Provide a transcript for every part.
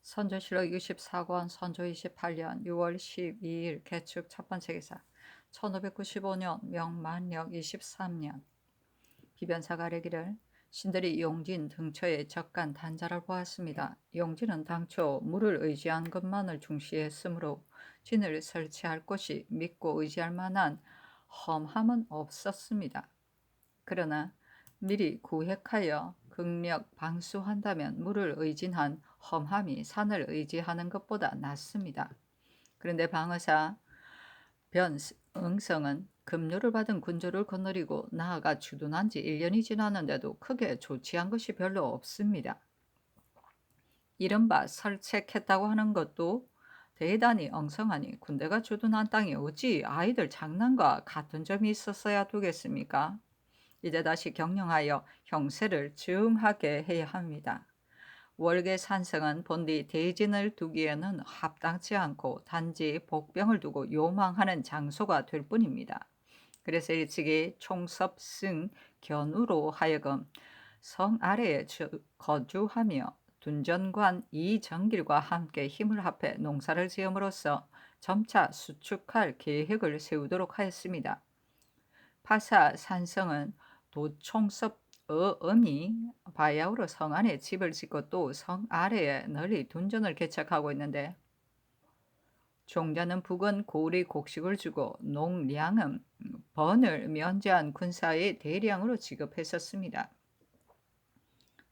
선조실록 64권 선조 28년 6월 12일 개축 첫 번째 기사 1595년 명만력 23년 비변사가 아뢰기를 신들이 용진 등처에 적간 단자를 보았습니다. 용진은 당초 물을 의지한 것만을 중시했으므로 진을 설치할 곳이 믿고 의지할 만한 험함은 없었습니다. 그러나 미리 구획하여 극력 방수한다면 물을 의진한 험함이 산을 의지하는 것보다 낫습니다. 그런데 방의사 변응성은 급료를 받은 군주를 거느리고 나아가 주둔한 지 1년이 지났는데도 크게 조치한 것이 별로 없습니다. 이른바 설책했다고 하는 것도 대단히 엉성하니 군대가 주둔한 땅이 어찌 아이들 장난과 같은 점이 있었어야 두겠습니까? 이제 다시 경영하여 형세를 증하게 해야 합니다. 월계 산성은 본디 대진을 두기에는 합당치 않고 단지 복병을 두고 요망하는 장소가 될 뿐입니다. 그래서 일찍이 총섭승 견우로 하여금 성 아래에 거주하며 둔전관 이정길과 함께 힘을 합해 농사를 지음으로써 점차 수축할 계획을 세우도록 하였습니다. 파사 산성은 도총섭 어음이 바야흐로 성 안에 집을 짓고 또 성 아래에 널리 둔전을 개척하고 있는데, 종자는 북은 고리 곡식을 주고 농량은 번을 면제한 군사의 대량으로 지급했었습니다.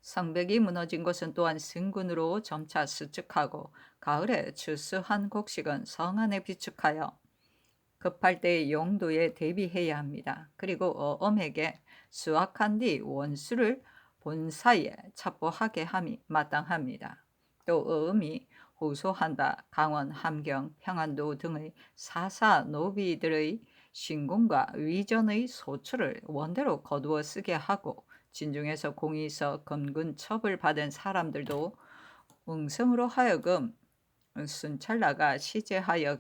성벽이 무너진 곳은 또한 승군으로 점차 수축하고 가을에 추수한 곡식은 성 안에 비축하여 급할 때의 용도에 대비해야 합니다. 그리고 어음에게 수확한 뒤 원수를 본사에 첩보하게 함이 마땅합니다. 또 어음이 호소한 바 강원, 함경, 평안도 등의 사사 노비들의 신공과 위전의 소출을 원대로 거두어 쓰게 하고, 진중에서 공의서 검군 첩을 받은 사람들도 응성으로 하여금 순찰나가 시제하여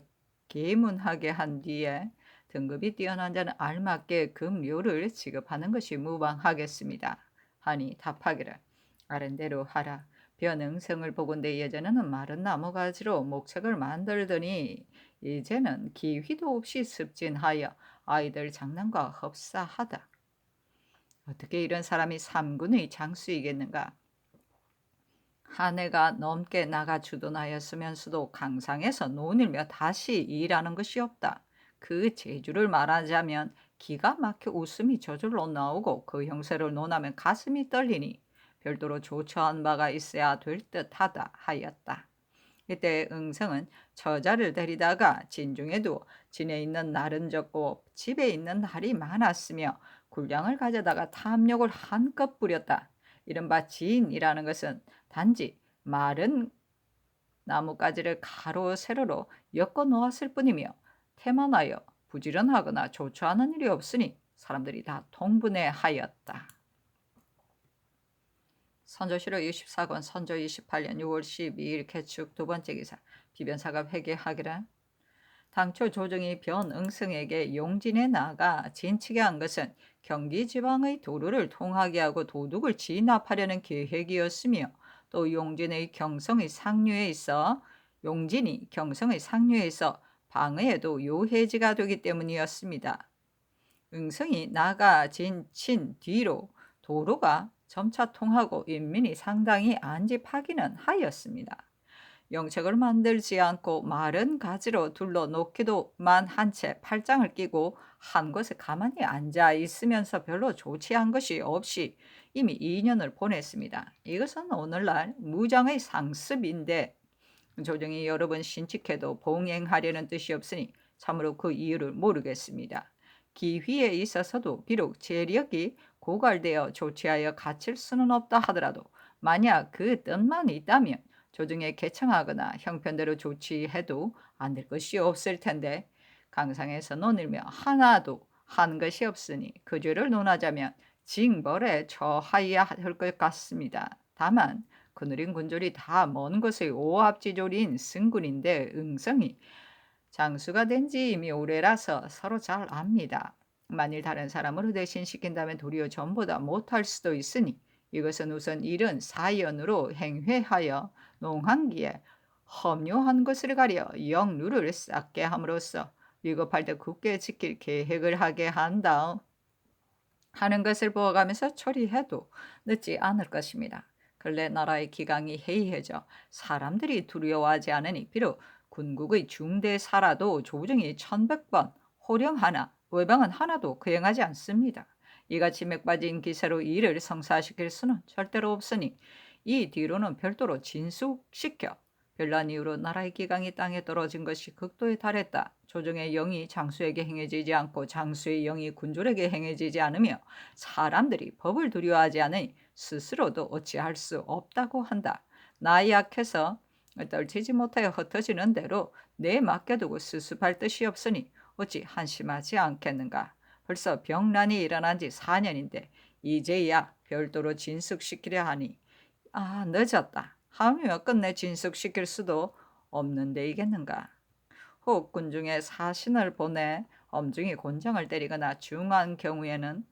계문하게 한 뒤에 등급이 뛰어난 자는 알맞게 급료를 지급하는 것이 무방하겠습니다. 하니 답하기를 아른대로 하라. 변응성을 보건대 예전에는 마른 나무가지로 목책을 만들더니 이제는 기휘도 없이 습진하여 아이들 장난과 흡사하다. 어떻게 이런 사람이 삼군의 장수이겠는가? 한 해가 넘게 나가 주둔하였으면서도 강상에서 논일며 다시 일하는 것이 없다. 그 재주를 말하자면 기가 막혀 웃음이 저절로 나오고 그 형세를 논하면 가슴이 떨리니 별도로 조처한 바가 있어야 될 듯하다 하였다. 이때 응성은 처자를 데리다가 진중에도 진에 있는 날은 적고 집에 있는 날이 많았으며 군량을 가져다가 탐욕을 한껏 부렸다. 이른바 진이라는 것은 단지 마른 나뭇가지를 가로 세로로 엮어 놓았을 뿐이며 태만하여 부지런하거나 조처하는 일이 없으니 사람들이 다 통분해하였다. 선조실록 64권 선조 28년 6월 12일 개축 두 번째 기사 비변사가 회개하기를 당초 조정이 변응성에게 용진에 나가 진치게 한 것은 경기 지방의 도로를 통하게 하고 도둑을 진압하려는 계획이었으며, 또 용진이 경성의 상류에 있어 방어에도 요해지가 되기 때문이었습니다. 응성이 나가 진친 뒤로 도로가 점차 통하고 인민이 상당히 안집하기는 하였습니다. 영책을 만들지 않고 마른 가지로 둘러 놓기도만 한 채 팔짱을 끼고 한 곳에 가만히 앉아 있으면서 별로 조치한 것이 없이 이미 2년을 보냈습니다. 이것은 오늘날 무장의 상습인데 조정이 여러 번 신칙해도 봉행하려는 뜻이 없으니 참으로 그 이유를 모르겠습니다. 기휘에 있어서도 비록 재력이 고갈되어 조치하여 갖출 수는 없다 하더라도 만약 그 뜻만 있다면 조정에 개청하거나 형편대로 조치해도 안 될 것이 없을 텐데, 강상에서 논일며 하나도 한 것이 없으니 그 죄를 논하자면 징벌에 처하여야 할 것 같습니다. 다만 그늘인 군졸이 다 먼 곳의 오합지졸인 승군인데 응성이 장수가 된 지 이미 오래라서 서로 잘 압니다. 만일 다른 사람으로 대신시킨다면 도리어 전보다 못할 수도 있으니 이것은 우선 일은 사연으로 행회하여 농한기에 허묘한 것을 가려 역류를 쌓게 함으로써 위급할 때 굳게 지킬 계획을 하게 한 다음 하는 것을 보아가면서 처리해도 늦지 않을 것입니다. 근래 나라의 기강이 해이해져 사람들이 두려워하지 않으니 비록 군국의 중대사라도 조정이 1100번 호령하나 외방은 하나도 거행하지 않습니다. 이같이 맥빠진 기세로 일을 성사시킬 수는 절대로 없으니 이 뒤로는 별도로 진숙시켜 별난 이후로 나라의 기강이 땅에 떨어진 것이 극도에 달했다. 조정의 영이 장수에게 행해지지 않고 장수의 영이 군졸에게 행해지지 않으며 사람들이 법을 두려워하지 않으니 스스로도 어찌할 수 없다고 한다. 나 약해서 떨치지 못하여 흩어지는 대로 내 맡겨두고 수습할 뜻이 없으니 어찌 한심하지 않겠는가. 벌써 병란이 일어난 지 4년인데 이제야 별도로 진숙시키려 하니 늦었다 하며 끝내 진숙시킬 수도 없는 데이겠는가. 혹 군중에 사신을 보내 엄중히 곤장을 때리거나 중한 경우에는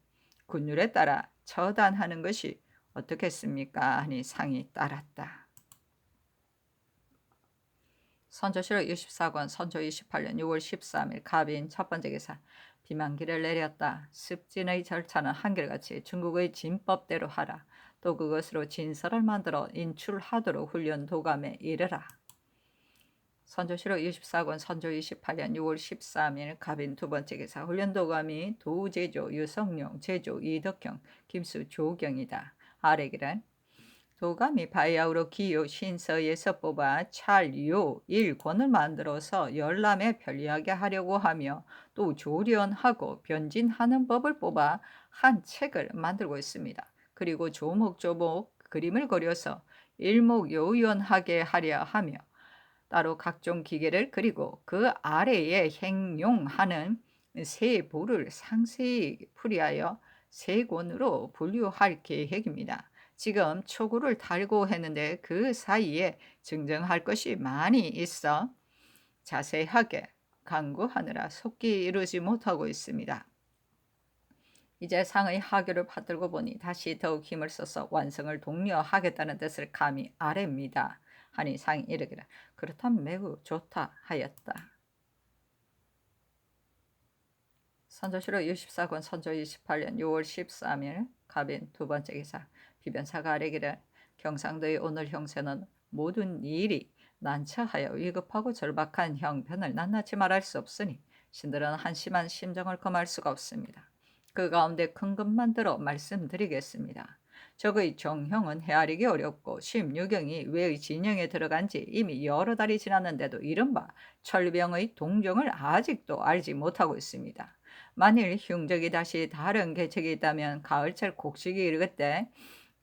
군율에 따라 처단하는 것이 어떻겠습니까? 하니 상이 따랐다. 선조실록 64권 선조 28년 6월 13일 갑인 첫 번째 기사. 비만기를 내렸다. 습진의 절차는 한결같이 중국의 진법대로 하라. 또 그것으로 진설을 만들어 인출하도록 훈련 도감에 이르라. 선조실록 24권 선조 28년 6월 13일 갑인 두 번째 기사. 훈련도감이 도제조, 유성룡, 제조, 이덕형, 김수, 조경이다. 아래기란 도감이 바야흐로 기요 신서에서 뽑아 찰요 일권을 만들어서 열람에 편리하게 하려고 하며 또 조련하고 변진하는 법을 뽑아 한 책을 만들고 있습니다. 그리고 조목조목 그림을 그려서 일목요연하게 하려 하며 따로 각종 기계를 그리고 그 아래에 행용하는 세 부를 상세히 풀이하여 세 권으로 분류할 계획입니다. 지금 초구를 달고 했는데 그 사이에 증정할 것이 많이 있어 자세하게 강구하느라 속기 이루지 못하고 있습니다. 이제 상의 하교를 받들고 보니 다시 더욱 힘을 써서 완성을 독려하겠다는 뜻을 감히 아뢰입니다. 하니 상이 이르기를 그렇다면 매우 좋다 하였다. 선조실록 64권 선조 28년 6월 13일 갑인 두 번째 기사. 비변사가 아뢰기를 경상도의 오늘 형세는 모든 일이 난처하여 위급하고 절박한 형편을 낱낱이 말할 수 없으니 신들은 한심한 심정을 금할 수가 없습니다. 그 가운데 큰 것만 들어 말씀드리겠습니다. 적의 정형은 헤아리기 어렵고 심유경이 왜의 진영에 들어간 지 이미 여러 달이 지났는데도 이른바 철병의 동정을 아직도 알지 못하고 있습니다. 만일 흉적이 다시 다른 계책이 있다면 가을철 곡식이 이르을 때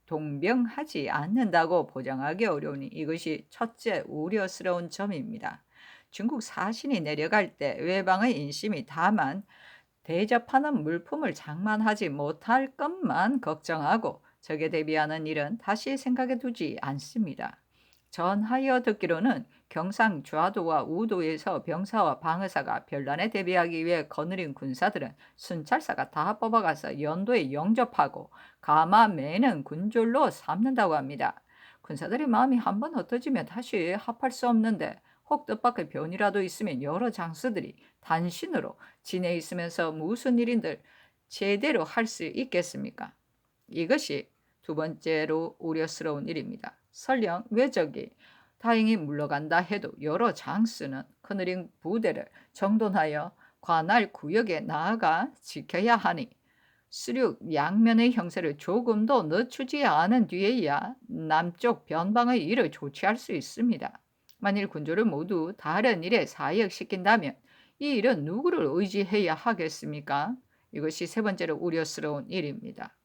동병하지 않는다고 보장하기 어려우니 이것이 첫째 우려스러운 점입니다. 중국 사신이 내려갈 때 외방의 인심이 다만 대접하는 물품을 장만하지 못할 것만 걱정하고 적에 대비하는 일은 다시 생각해 두지 않습니다. 전하여 듣기로는 경상 좌도와 우도에서 병사와 방어사가 별난에 대비하기 위해 거느린 군사들은 순찰사가 다 뽑아가서 연도에 영접하고 가마매는 군졸로 삼는다고 합니다. 군사들의 마음이 한번 흩어지면 다시 합할 수 없는데 혹 뜻밖의 변이라도 있으면 여러 장수들이 단신으로 지내 있으면서 무슨 일인들 제대로 할 수 있겠습니까? 이것이 두 번째로 우려스러운 일입니다. 설령 외적이 다행히 물러간다 해도 여러 장수는 커느린 부대를 정돈하여 관할 구역에 나아가 지켜야 하니 수륙 양면의 형세를 조금 더 늦추지 않은 뒤에야 남쪽 변방의 일을 조치할 수 있습니다. 만일 군조를 모두 다른 일에 사역시킨다면 이 일은 누구를 의지해야 하겠습니까? 이것이 세 번째로 우려스러운 일입니다.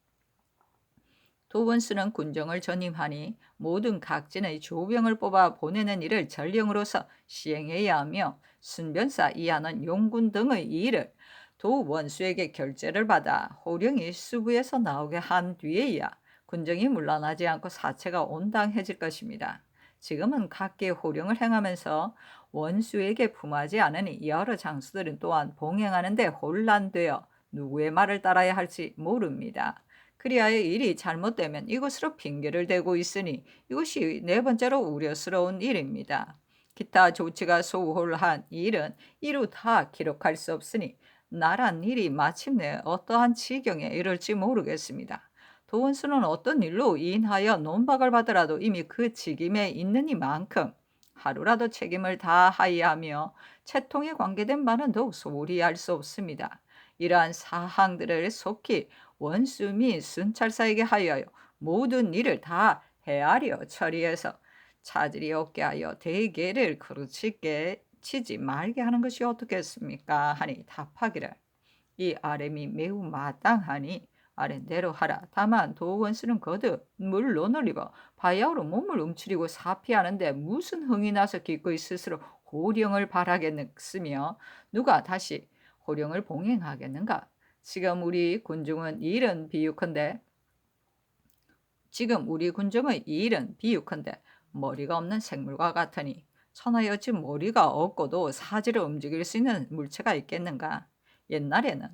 도원수는 군정을 전임하니 모든 각진의 조병을 뽑아 보내는 일을 전령으로서 시행해야 하며 순변사 이하는 용군 등의 일을 도원수에게 결제를 받아 호령이 수부에서 나오게 한 뒤에야 군정이 물러나지 않고 사체가 온당해질 것입니다. 지금은 각계 호령을 행하면서 원수에게 품하지 않으니 여러 장수들은 또한 봉행하는 데 혼란되어 누구의 말을 따라야 할지 모릅니다. 그리하여 일이 잘못되면 이것으로 핑계를 대고 있으니 이것이 네 번째로 우려스러운 일입니다. 기타 조치가 소홀한 일은 이루 다 기록할 수 없으니 나란 일이 마침내 어떠한 지경에 이를지 모르겠습니다. 도원수는 어떤 일로 인하여 논박을 받더라도 이미 그 직임에 있는 이만큼 하루라도 책임을 다하여야 하며 채통에 관계된 바는 더욱 소홀히 할 수 없습니다. 이러한 사항들을 속히 원수 및 순찰사에게 하여요 모든 일을 다 헤아려 처리해서 차질이 없게 하여 대개를 그르치게 치지 말게 하는 것이 어떻겠습니까? 하니 답하기를 이 아뢰미 매우 마땅하니 아랜대로 하라. 다만 도원수는 거듭 물론을 입어 바야흐로 몸을 움츠리고 사피하는데 무슨 흥이 나서 기꺼이 스스로 호령을 바라겠으며 누가 다시 호령을 봉행하겠는가? 지금 우리 군중은 이 일은 비유컨대 머리가 없는 생물과 같으니 천하여지 머리가 없고도 사지를 움직일 수 있는 물체가 있겠는가? 옛날에는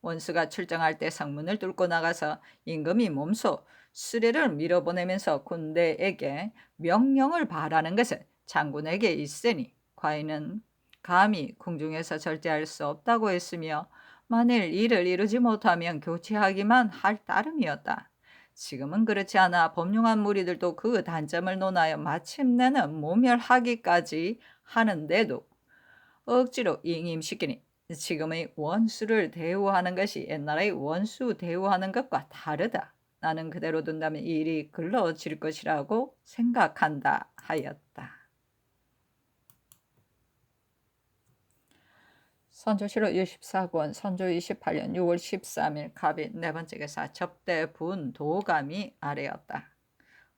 원수가 출정할 때 성문을 뚫고 나가서 임금이 몸소 수레를 밀어보내면서 군대에게 명령을 바라는 것은 장군에게 있으니 과인은 감히 궁중에서 절제할 수 없다고 했으며 만일 이를 이루지 못하면 교체하기만 할 따름이었다. 지금은 그렇지 않아 범용한 무리들도 그 단점을 논하여 마침내는 모멸하기까지 하는데도 억지로 잉임시키니 지금의 원수를 대우하는 것이 옛날의 원수 대우하는 것과 다르다. 나는 그대로 둔다면 이 일이 글러질 것이라고 생각한다 하였다. 선조실록 64권 선조 28년 6월 13일 갑인 네 번째 기사 접대분 도감이 아래였다.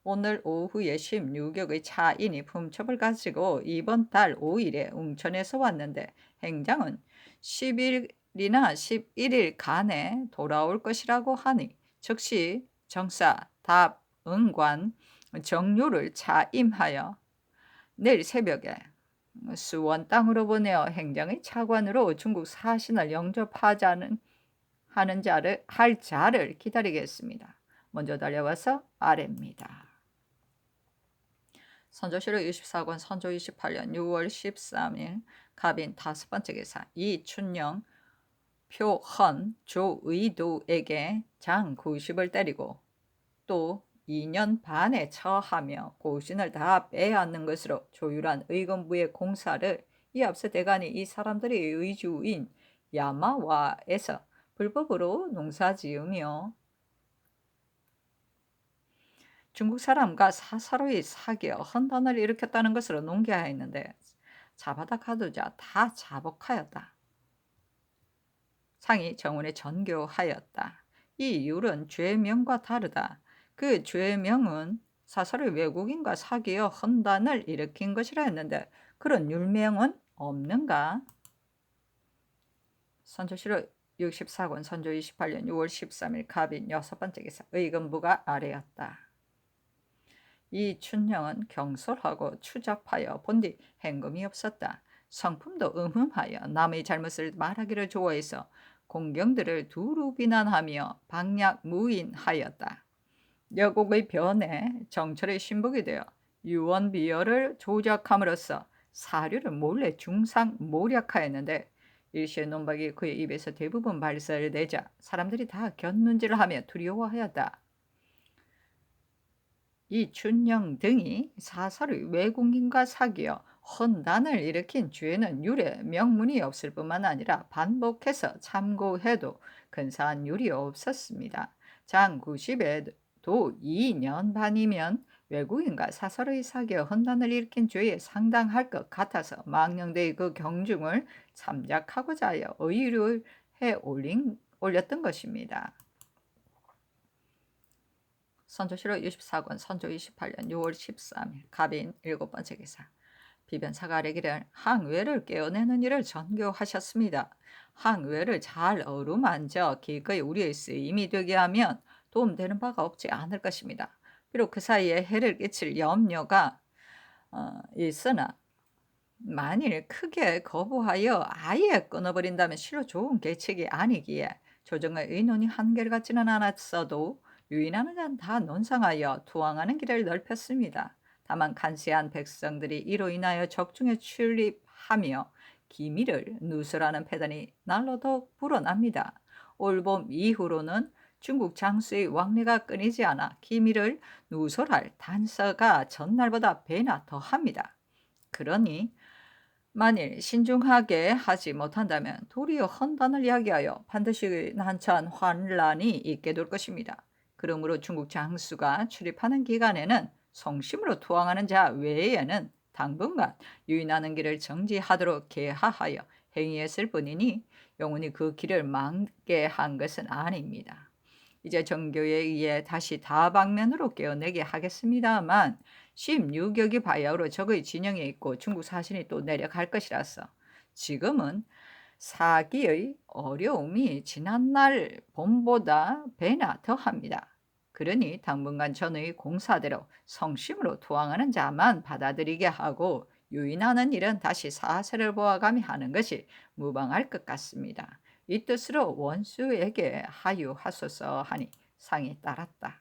오늘 오후에 16격의 차인이 품첩을 가지고 이번 달 5일에 웅천에서 왔는데 행장은 10일이나 11일 간에 돌아올 것이라고 하니 즉시 정사, 답, 응관, 정료를 차임하여 내일 새벽에 수원 땅으로 보내어 행장의 차관으로 중국 사신을 영접하자는 할 자를 기다리겠습니다. 먼저 달려와서 아래입니다. 선조실록 24권 선조 28년 6월 13일 갑인 다섯 번째 기사 이춘영 표헌 조의도에게 장 90을 때리고 또 2년 반에 처하며 고신을 다 빼앗는 것으로 조율한 의금부의 공사를 이 앞서 대간이 이 사람들의 의주인 야마와에서 불법으로 농사지으며 중국 사람과 사사로이 사귀어 헌단을 일으켰다는 것으로 농계하였는데 잡아다 가두자 다 자복하였다. 상이 정원에 전교하였다. 이 율은 죄명과 다르다. 그 죄명은 사사로이 외국인과 사귀어 헌단을 일으킨 것이라 했는데 그런 율명은 없는가? 선조실록 64권 선조 28년 6월 13일 갑인 여섯 번째 기사 의금부가 아래였다. 이 춘령은 경솔하고 추잡하여 본디 행금이 없었다. 성품도 음흠하여 남의 잘못을 말하기를 좋아해서 공경들을 두루 비난하며 방략무인하였다. 여곡의 변에 정철의 신복이 되어 유언비어를 조작함으로써 사류를 몰래 중상모략하였는데 일시의 논박이 그의 입에서 대부분 발설을 내자 사람들이 다 곁눈질을 하며 두려워하였다. 이 춘영 등이 사사를 외국인과 사귀어 헌단을 일으킨 죄는 율에 명문이 없을 뿐만 아니라 반복해서 참고해도 근사한 율이 없었습니다. 장 90에 도 2년 반이면 외국인과 사설의 사귀어 헌단을 일으킨 죄에 상당할 것 같아서 망령대의 그 경중을 참작하고자 하여 의의를 올렸던 것입니다. 선조실록 24권 선조 28년 6월 13일 갑인 일곱 번째 기사 비변사가 아뢰기를 항외를 깨어내는 일을 전교하셨습니다. 항외를 잘 어루만져 기꺼이 우리의 쓰임이 되게 하면 도움되는 바가 없지 않을 것입니다. 비록 그 사이에 해를 끼칠 염려가 있으나 만일 크게 거부하여 아예 끊어버린다면 실로 좋은 계책이 아니기에 조정의 의논이 한결같지는 않았어도 유인하는 자는 다 논상하여 투항하는 길을 넓혔습니다. 다만 간시한 백성들이 이로 인하여 적중에 출입하며 기밀을 누설하는 패단이 날로 더욱 불어납니다. 올봄 이후로는 중국 장수의 왕래가 끊이지 않아 기밀을 누설할 단서가 전날보다 배나 더합니다. 그러니 만일 신중하게 하지 못한다면 도리어 헌단을 야기하여 반드시 난처한 환란이 있게 될 것입니다. 그러므로 중국 장수가 출입하는 기간에는 성심으로 투항하는 자 외에는 당분간 유인하는 길을 정지하도록 계하하여 행위했을 뿐이니 영원히 그 길을 막게 한 것은 아닙니다. 이제 정교에 의해 다시 다방면으로 깨어내게 하겠습니다만 16여기 바야흐로 적의 진영에 있고 중국 사신이 또 내려갈 것이라서 지금은 사기의 어려움이 지난날 봄보다 배나 더합니다. 그러니 당분간 전의 공사대로 성심으로 투항하는 자만 받아들이게 하고 유인하는 일은 다시 사세를 보아가며 하는 것이 무방할 것 같습니다. 이 뜻으로 원수에게 하유하소서 하니 상이 따랐다.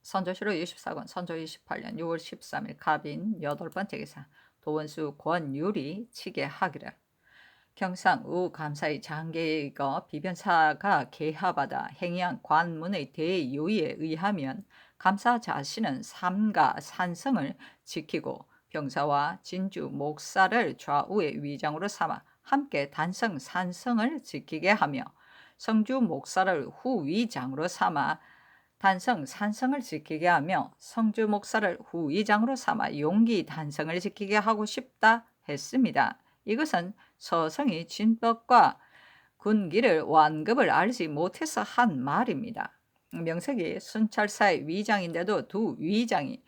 선조실록 24권 선조 28년 6월 13일 갑인 8번째 기사 도원수 권율이 치게 하기를 경상 우 감사의 장계이거 비변사가 계하받아 행위한 관문의 대요의에 의하면 감사 자신은 삼가 산성을 지키고 병사와 진주 목사를 좌우의 위장으로 삼아 함께 단성 산성을 지키게 하며 성주 목사를 후위장으로 삼아 단성 산성을 지키게 하며 성주 목사를 후위장으로 삼아 용기 단성을 지키게 하고 싶다 했습니다. 이것은 서성이 진법과 군기를 완급을 알지 못해서 한 말입니다. 명색이 순찰사의 위장인데도 두 위장이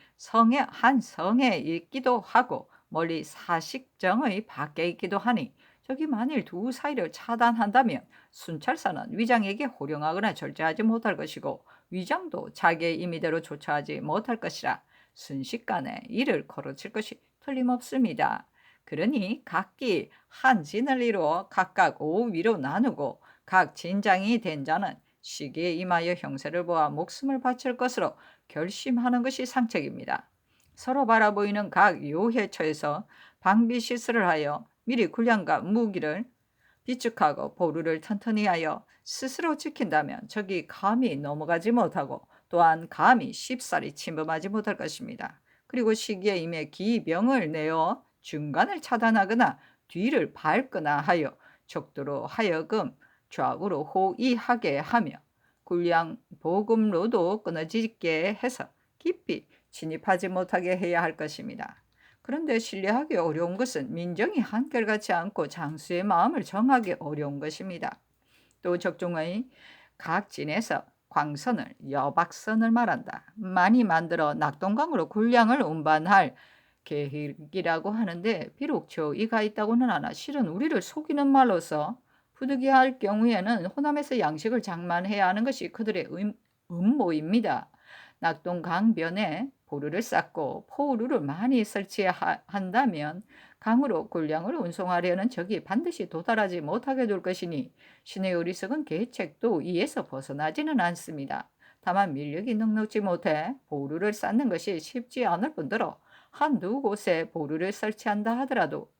한 성에 있기도 하고 멀리 사식정의 밖에 있기도 하니 저기 만일 두 사이를 차단한다면 순찰사는 위장에게 호령하거나 절제하지 못할 것이고 위장도 자기의 임의대로 조처하지 못할 것이라 순식간에 이를 거르칠 것이 틀림없습니다. 그러니 각기 한 진을 이루어 각각 5위로 나누고 각 진장이 된 자는 시기에 임하여 형세를 보아 목숨을 바칠 것으로 결심하는 것이 상책입니다. 서로 바라보이는 각 요해처에서 방비 시설을 하여 미리 군량과 무기를 비축하고 보루를 튼튼히 하여 스스로 지킨다면 적이 감히 넘어가지 못하고 또한 감히 쉽사리 침범하지 못할 것입니다. 그리고 시기에 임해 기병을 내어 중간을 차단하거나 뒤를 밟거나 하여 적도로 하여금 좌우로 호위하게 하며 군량 보급로도 끊어지게 해서 깊이 진입하지 못하게 해야 할 것입니다. 그런데 신뢰하기 어려운 것은 민정이 한결같지 않고 장수의 마음을 정하기 어려운 것입니다. 또 적종의 각 진에서 광선을 여박선을 말한다. 많이 만들어 낙동강으로 군량을 운반할 계획이라고 하는데 비록 저의가 있다고는 하나 실은 우리를 속이는 말로서 부득이할 경우에는 호남에서 양식을 장만해야 하는 것이 그들의 음모입니다. 낙동강변에 보루를 쌓고 포루를 많이 설치한다면 강으로 군량을 운송하려는 적이 반드시 도달하지 못하게 될 것이니 신의 어리석은 계책도 이에서 벗어나지는 않습니다. 다만 밀력이 넉넉지 못해 보루를 쌓는 것이 쉽지 않을 뿐더러 한두 곳에 보루를 설치한다 하더라도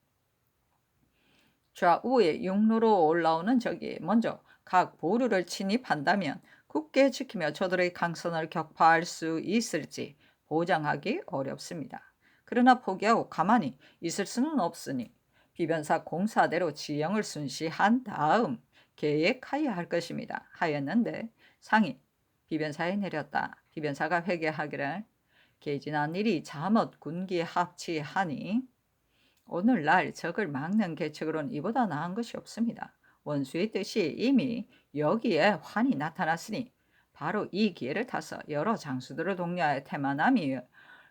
좌우의 육로로 올라오는 적이 먼저 각 보루를 침입한다면 굳게 지키며 저들의 강선을 격파할 수 있을지 보장하기 어렵습니다. 그러나 포기하고 가만히 있을 수는 없으니 비변사 공사대로 지형을 순시한 다음 계획하여야 할 것입니다. 하였는데 상이 비변사에 내렸다. 비변사가 회개하기를 계진한 일이 잠옷 군기에 합치하니 오늘날 적을 막는 계책으로는 이보다 나은 것이 없습니다. 원수의 뜻이 이미 여기에 환히 나타났으니 바로 이 기회를 타서 여러 장수들을 독려하여 태만함이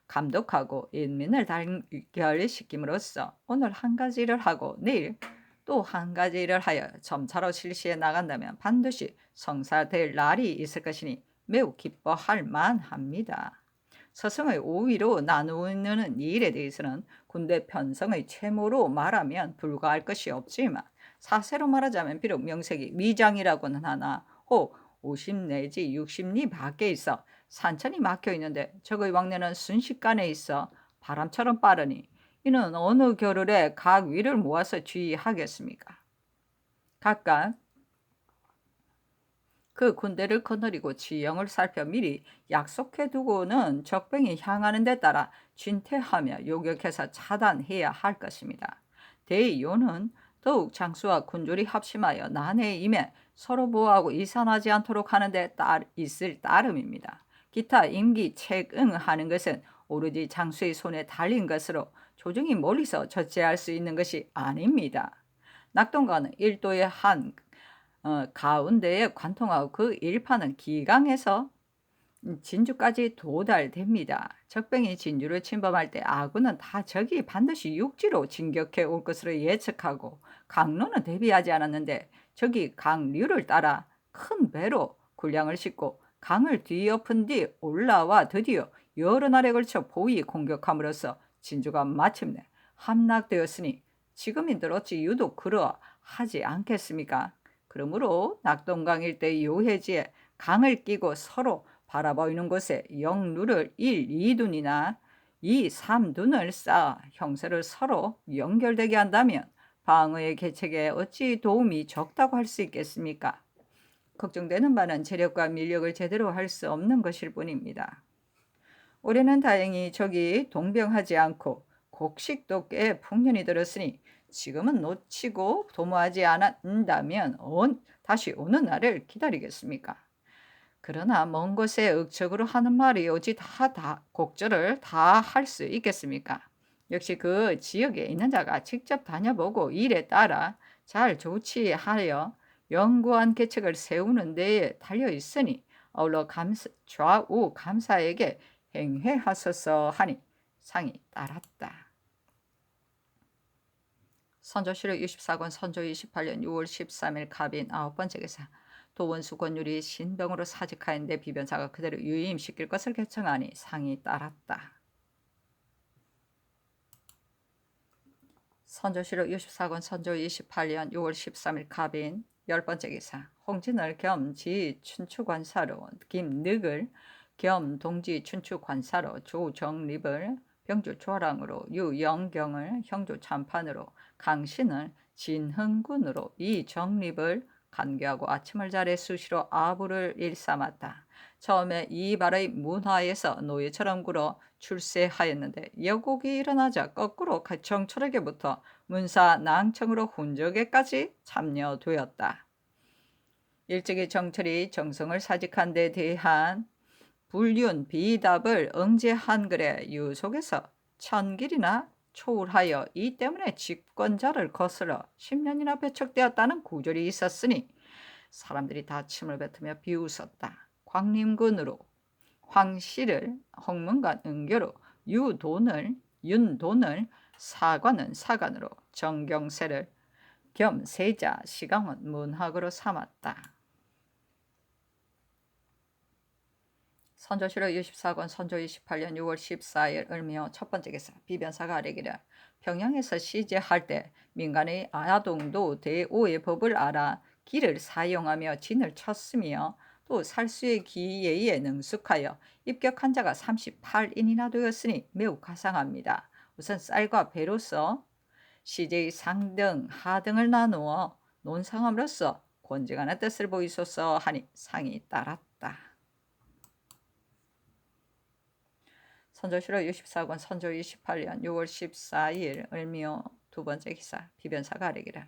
감독하고 인민을 단결시킴으로써 오늘 한 가지 일을 하고 내일 또 한 가지 일을 하여 점차로 실시해 나간다면 반드시 성사될 날이 있을 것이니 매우 기뻐할 만합니다. 서성의 5위로 나누는 이 일에 대해서는 군대 편성의 채모로 말하면 불과할 것이 없지만 사세로 말하자면 비록 명색이 위장이라고는 하나 혹 50 내지 60리 밖에 있어 산천이 막혀 있는데 적의 왕래는 순식간에 있어 바람처럼 빠르니 이는 어느 겨를에 각 위를 모아서 주의하겠습니까? 각각 그 군대를 거느리고 지형을 살펴 미리 약속해 두고는 적병이 향하는 데 따라 진퇴하며 요격해서 차단해야 할 것입니다. 대의요는 더욱 장수와 군졸이 합심하여 난해에 임해 서로 보호하고 이산하지 않도록 하는 데 있을 따름입니다. 기타 임기 책응하는 것은 오로지 장수의 손에 달린 것으로 조정이 멀리서 절제할 수 있는 것이 아닙니다. 낙동강은 일도의 한 가운데에 관통하고 그 일파는 기강에서 진주까지 도달됩니다. 적병이 진주를 침범할 때 아군은 다 적이 반드시 육지로 진격해 올 것으로 예측하고 강로는 대비하지 않았는데 적이 강류를 따라 큰 배로 군량을 싣고 강을 뒤엎은 뒤 올라와 드디어 여러 날에 걸쳐 포위 공격함으로써 진주가 마침내 함락되었으니 지금인들 어찌 유독 그러하지 않겠습니까? 그러므로 낙동강 일대의 요해지에 강을 끼고 서로 바라보이는 곳에 영루를 1, 2둔이나 2, 3둔을 쌓아 형세를 서로 연결되게 한다면 방어의 계책에 어찌 도움이 적다고 할 수 있겠습니까? 걱정되는 바는 재력과 밀력을 제대로 할 수 없는 것일 뿐입니다. 올해는 다행히 적이 동병하지 않고 곡식도 꽤 풍년이 들었으니 지금은 놓치고 도모하지 않는다면 다시 오는 날을 기다리겠습니까? 그러나 먼 곳에 억척으로 하는 말이 어찌 다 곡절을 다 할 수 있겠습니까? 역시 그 지역에 있는 자가 직접 다녀보고 일에 따라 잘 조치하여 연구한 계책을 세우는 데에 달려 있으니 아울러 좌우 감사에게 행회하소서 하니 상이 따랐다. 선조실록 64권 선조 28년 6월 13일 갑인 9번째 기사 도원수 권율이 신병으로 사직하였는데 비변사가 그대로 유임시킬 것을 결정하니 상이 따랐다. 선조실록 64권 선조 28년 6월 13일 갑인 10번째 기사 홍진을 겸 지춘추관사로 김늑을 겸 동지 춘추관사로 조정립을 병주 조랑으로 유영경을 형조 참판으로 강신을 진흥군으로 이정립을 간교하고 아침을 잘해 수시로 아부를 일삼았다. 처음에 이발의 문화에서 노예처럼 굴어 출세하였는데 여곡이 일어나자 거꾸로 정철에게부터 문사 낭청으로 훈적에까지 참여되었다. 일찍이 정철이 정성을 사직한 데 대한 불륜 비답을 응제한 글에 유속에서 천길이나 초울하여 이 때문에 집권자를 거슬러 10년이나 배척되었다는 구절이 있었으니 사람들이 다 침을 뱉으며 비웃었다. 광림군으로 황씨를 홍문관 은교로 윤돈을 사관은 사관으로 정경세를 겸 세자 시강은 문학으로 삼았다. 선조실록 64권 선조 28년 6월 14일 을미호 첫번째 기사 비변사가 아뢰기를 평양에서 시제할 때 민간의 아동도 대오의 법을 알아 기를 사용하며 진을 쳤으며 또 살수의 기예에 능숙하여 입격한 자가 38인이나 되었으니 매우 가상합니다. 우선 쌀과 배로서 시제의 상등, 하등을 나누어 논상함으로써 권징하는 뜻을 보이소서 하니 상이 따랐다. 선조실록 64권 선조 28년 6월 14일 을미호 두번째 기사 비변사가 아뢰기를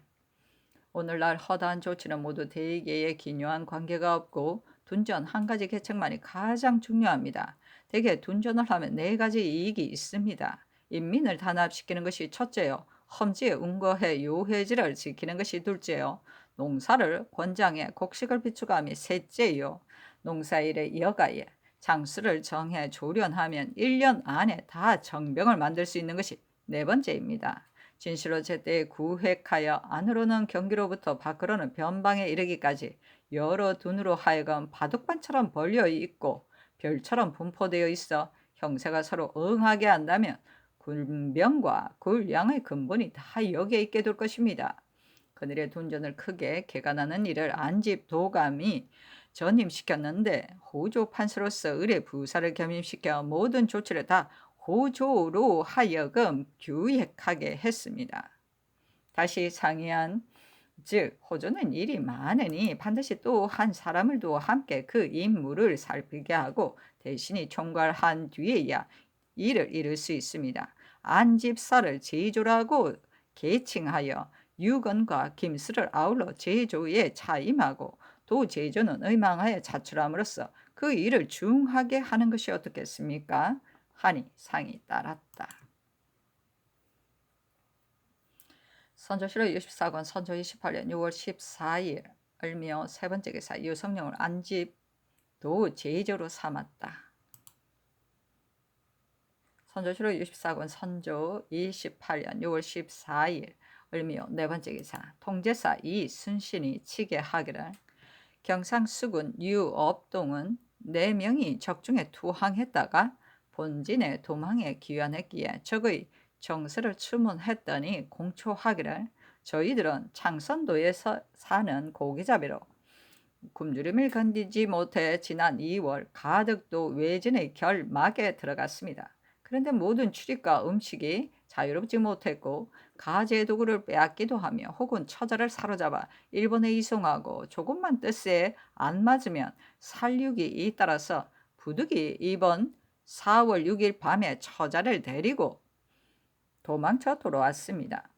오늘날 허다한 조치는 모두 대개의 기묘한 관계가 없고 둔전 한 가지 계책만이 가장 중요합니다. 대개 둔전을 하면 네 가지 이익이 있습니다. 인민을 단합시키는 것이 첫째요. 험지에 운거해 요해지를 지키는 것이 둘째요. 농사를 권장해 곡식을 비축함이 셋째요. 농사일의 여가에 장수를 정해 조련하면 1년 안에 다 정병을 만들 수 있는 것이 네 번째입니다. 진실로 제때 구획하여 안으로는 경기로부터 밖으로는 변방에 이르기까지 여러 둔으로 하여금 바둑반처럼 벌려 있고 별처럼 분포되어 있어 형세가 서로 응하게 한다면 군병과 군량의 근본이 다 여기에 있게 될 것입니다. 그늘의 돈전을 크게 개간하는 일을 안집 도감이 전임시켰는데 호조 판서로서 을의 부사를 겸임시켜 모든 조치를 다 호조로 하여금 규획하게 했습니다. 다시 상의한 즉 호조는 일이 많으니 반드시 또 한 사람을 두어 함께 그 임무를 살피게 하고 대신이 총괄한 뒤에야 일을 이룰 수 있습니다. 안집사를 제조라고 계칭하여 유건과 김수를 아울러 제조에 차임하고 또 제조는 의망하여 자출함으로써 그 일을 중하게 하는 것이 어떻겠습니까? 하니 상이 따랐다. 선조실록 64권 선조 28년 6월 14일 을며 세 번째 기사 유성룡을 안집도 제조로 삼았다. 선조실록 64권 선조 28년 6월 14일 을며 네 번째 기사 통제사 이순신이 치게 하기를 경상수군 유업동은 4명이 적중에 투항했다가 본진에 도망에 귀환했기에 적의 정서를 추문했더니 공초하기를 저희들은 창선도에서 사는 고기잡이로 굶주림을 견디지 못해 지난 2월 가덕도 외진의 결막에 들어갔습니다. 그런데 모든 출입과 음식이 자유롭지 못했고 가재 도구를 빼앗기도 하며 혹은 처자를 사로잡아 일본에 이송하고 조금만 뜻에 안 맞으면 살육이 잇따라서 부득이 이번 4월 6일 밤에 처자를 데리고 도망쳐 돌아왔습니다.